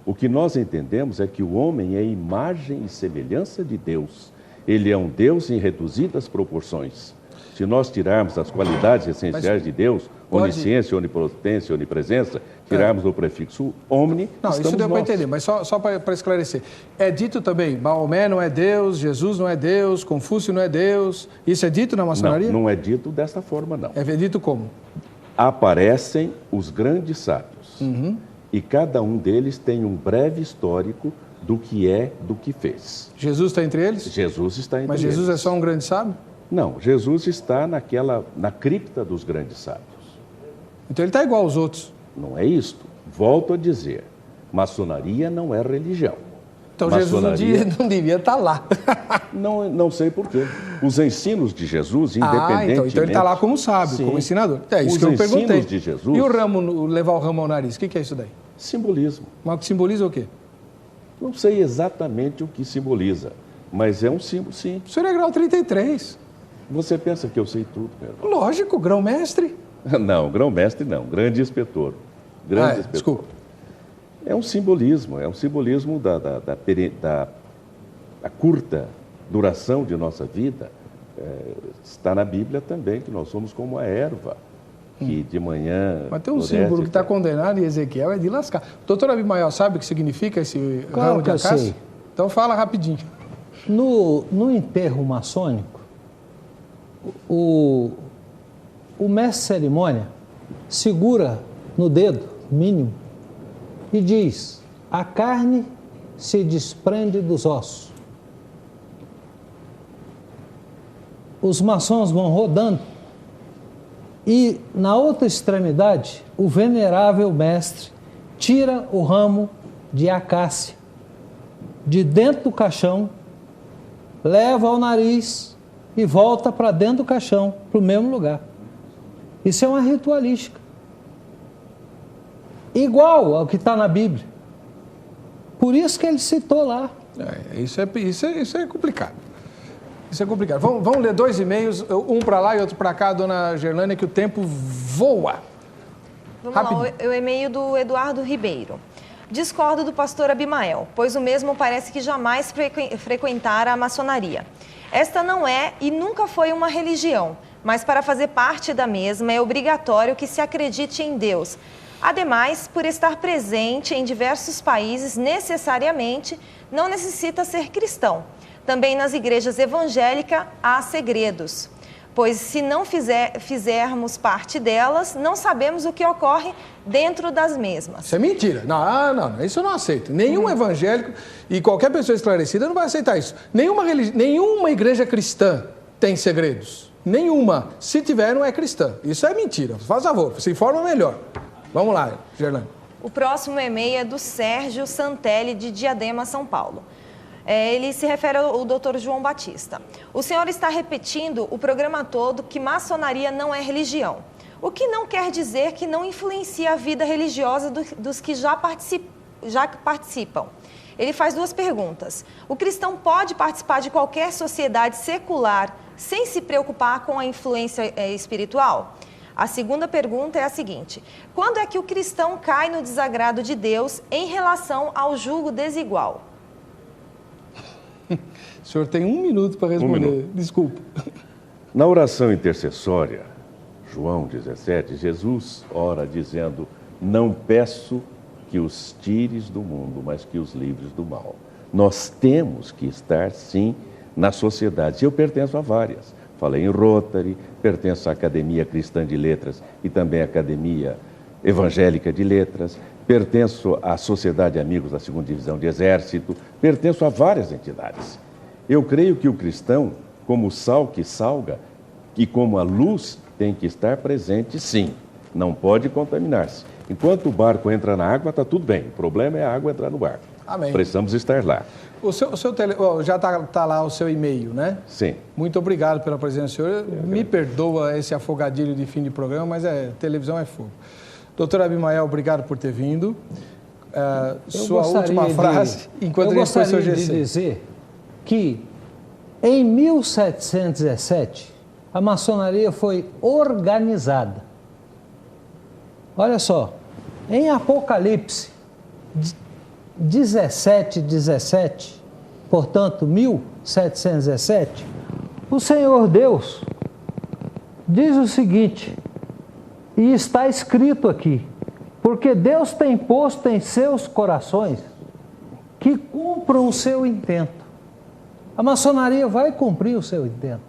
O que nós entendemos é que o homem é imagem e semelhança de Deus. Ele é um Deus em reduzidas proporções. Se nós tirarmos as qualidades essenciais de Deus, onisciência, onipotência, onipresença, tirarmos o prefixo omni, não, isso deu para entender, mas só para esclarecer. É dito também, Maomé não é Deus, Jesus não é Deus, Confúcio não é Deus. Isso é dito na maçonaria? Não é dito dessa forma, não. É dito como? Aparecem os grandes sábios. E cada um deles tem um breve histórico do que é, do que fez. Jesus está entre eles? Jesus está entre eles. Mas Jesus é só um grande sábio? Não, Jesus está na cripta dos grandes sábios. Então ele está igual aos outros? Não é isto. Volto a dizer, maçonaria não é religião. Então Jesus não devia estar lá. Não sei por quê. Os ensinos de Jesus, independentemente... Então ele está lá como sábio, como ensinador. É isso que eu perguntei. De Jesus... E o ramo, levar o ramo ao nariz, o que é isso daí? Simbolismo. Mas simboliza o quê? Não sei exatamente o que simboliza, mas é um símbolo, sim. O senhor é grau 33. Você pensa que eu sei tudo, meu? Lógico, grão-mestre. Não, grão-mestre não, grande inspetor. Grande inspetor. Desculpa. É um simbolismo da curta duração de nossa vida. Está na Bíblia também, que nós somos como a erva, que de manhã... Mas tem um símbolo que está condenado em Ezequiel, é de lascar. Doutor Abimael, sabe o que significa esse ramo de acácia? Então fala rapidinho. No enterro maçônico, o mestre de cerimônia segura no dedo mínimo e diz: a carne se desprende dos ossos. Os maçons vão rodando e, na outra extremidade, o venerável mestre tira o ramo de acácia de dentro do caixão, leva ao nariz e volta para dentro do caixão, para o mesmo lugar. Isso é uma ritualística. Igual ao que está na Bíblia. Por isso que ele citou lá. Isso é complicado. Isso é complicado. Vamos ler 2 e-mails, um para lá e outro para cá, dona Gerlânia, que o tempo voa. Vamos lá, o e-mail do Eduardo Ribeiro. Discordo do pastor Abimael, pois o mesmo parece que jamais frequentara a maçonaria. Esta não é e nunca foi uma religião, mas para fazer parte da mesma é obrigatório que se acredite em Deus. Ademais, por estar presente em diversos países, necessariamente não necessita ser cristão. Também nas igrejas evangélicas há segredos, pois se não fizermos parte delas, não sabemos o que ocorre dentro das mesmas. Isso é mentira. Não, isso eu não aceito. Nenhum evangélico e qualquer pessoa esclarecida não vai aceitar isso. Nenhuma igreja cristã tem segredos. Nenhuma. Se tiver, não é cristã. Isso é mentira. Faz favor, se informa melhor. Vamos lá, Gerlane. O próximo e-mail é do Sérgio Santelli, de Diadema, São Paulo. Ele se refere ao Dr. João Batista. O senhor está repetindo o programa todo que maçonaria não é religião. O que não quer dizer que não influencia a vida religiosa dos que já participam. Ele faz 2 perguntas. O cristão pode participar de qualquer sociedade secular sem se preocupar com a influência espiritual? A segunda pergunta é a seguinte: quando é que o cristão cai no desagrado de Deus em relação ao julgo desigual? O senhor tem 1 minuto para responder. Desculpa. Na oração intercessória, João 17, Jesus ora dizendo: não peço que os tires do mundo, mas que os livres do mal. Nós temos que estar, sim, na sociedade. Eu pertenço a várias. Falei em Rotary, pertenço à Academia Cristã de Letras e também à Academia Evangélica de Letras, pertenço à Sociedade Amigos da 2ª Divisão de Exército, pertenço a várias entidades. Eu creio que o cristão, como o sal que salga e como a luz, tem que estar presente, sim. Não pode contaminar-se. Enquanto o barco entra na água, está tudo bem. O problema é a água entrar no barco. Amém. Precisamos estar lá. Já está lá o seu e-mail, né? Sim. Muito obrigado pela presença do senhor. Me perdoa esse afogadilho de fim de programa, mas televisão é fogo. Doutor Abimael, obrigado por ter vindo. Sua última frase, enquanto a gente foi seu GC. Eu gostaria de dizer que, em 1717, a maçonaria foi organizada. Olha só, em Apocalipse 17, portanto, 1717, o Senhor Deus diz o seguinte, e está escrito aqui, porque Deus tem posto em seus corações que cumpram o seu intento. A maçonaria vai cumprir o seu intento.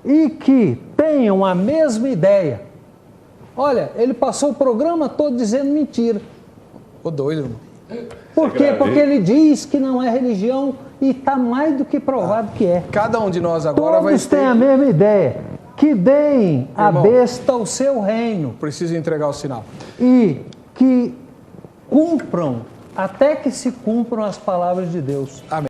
E que tenham a mesma ideia. Olha, ele passou o programa todo dizendo mentira. Ô doido, irmão. Por quê? Porque ele diz que não é religião e está mais do que provado que é. Cada um de nós agora vai Todos têm a mesma ideia. Que deem à besta o seu reino. Preciso entregar o sinal. E que cumpram, até que se cumpram as palavras de Deus. Amém.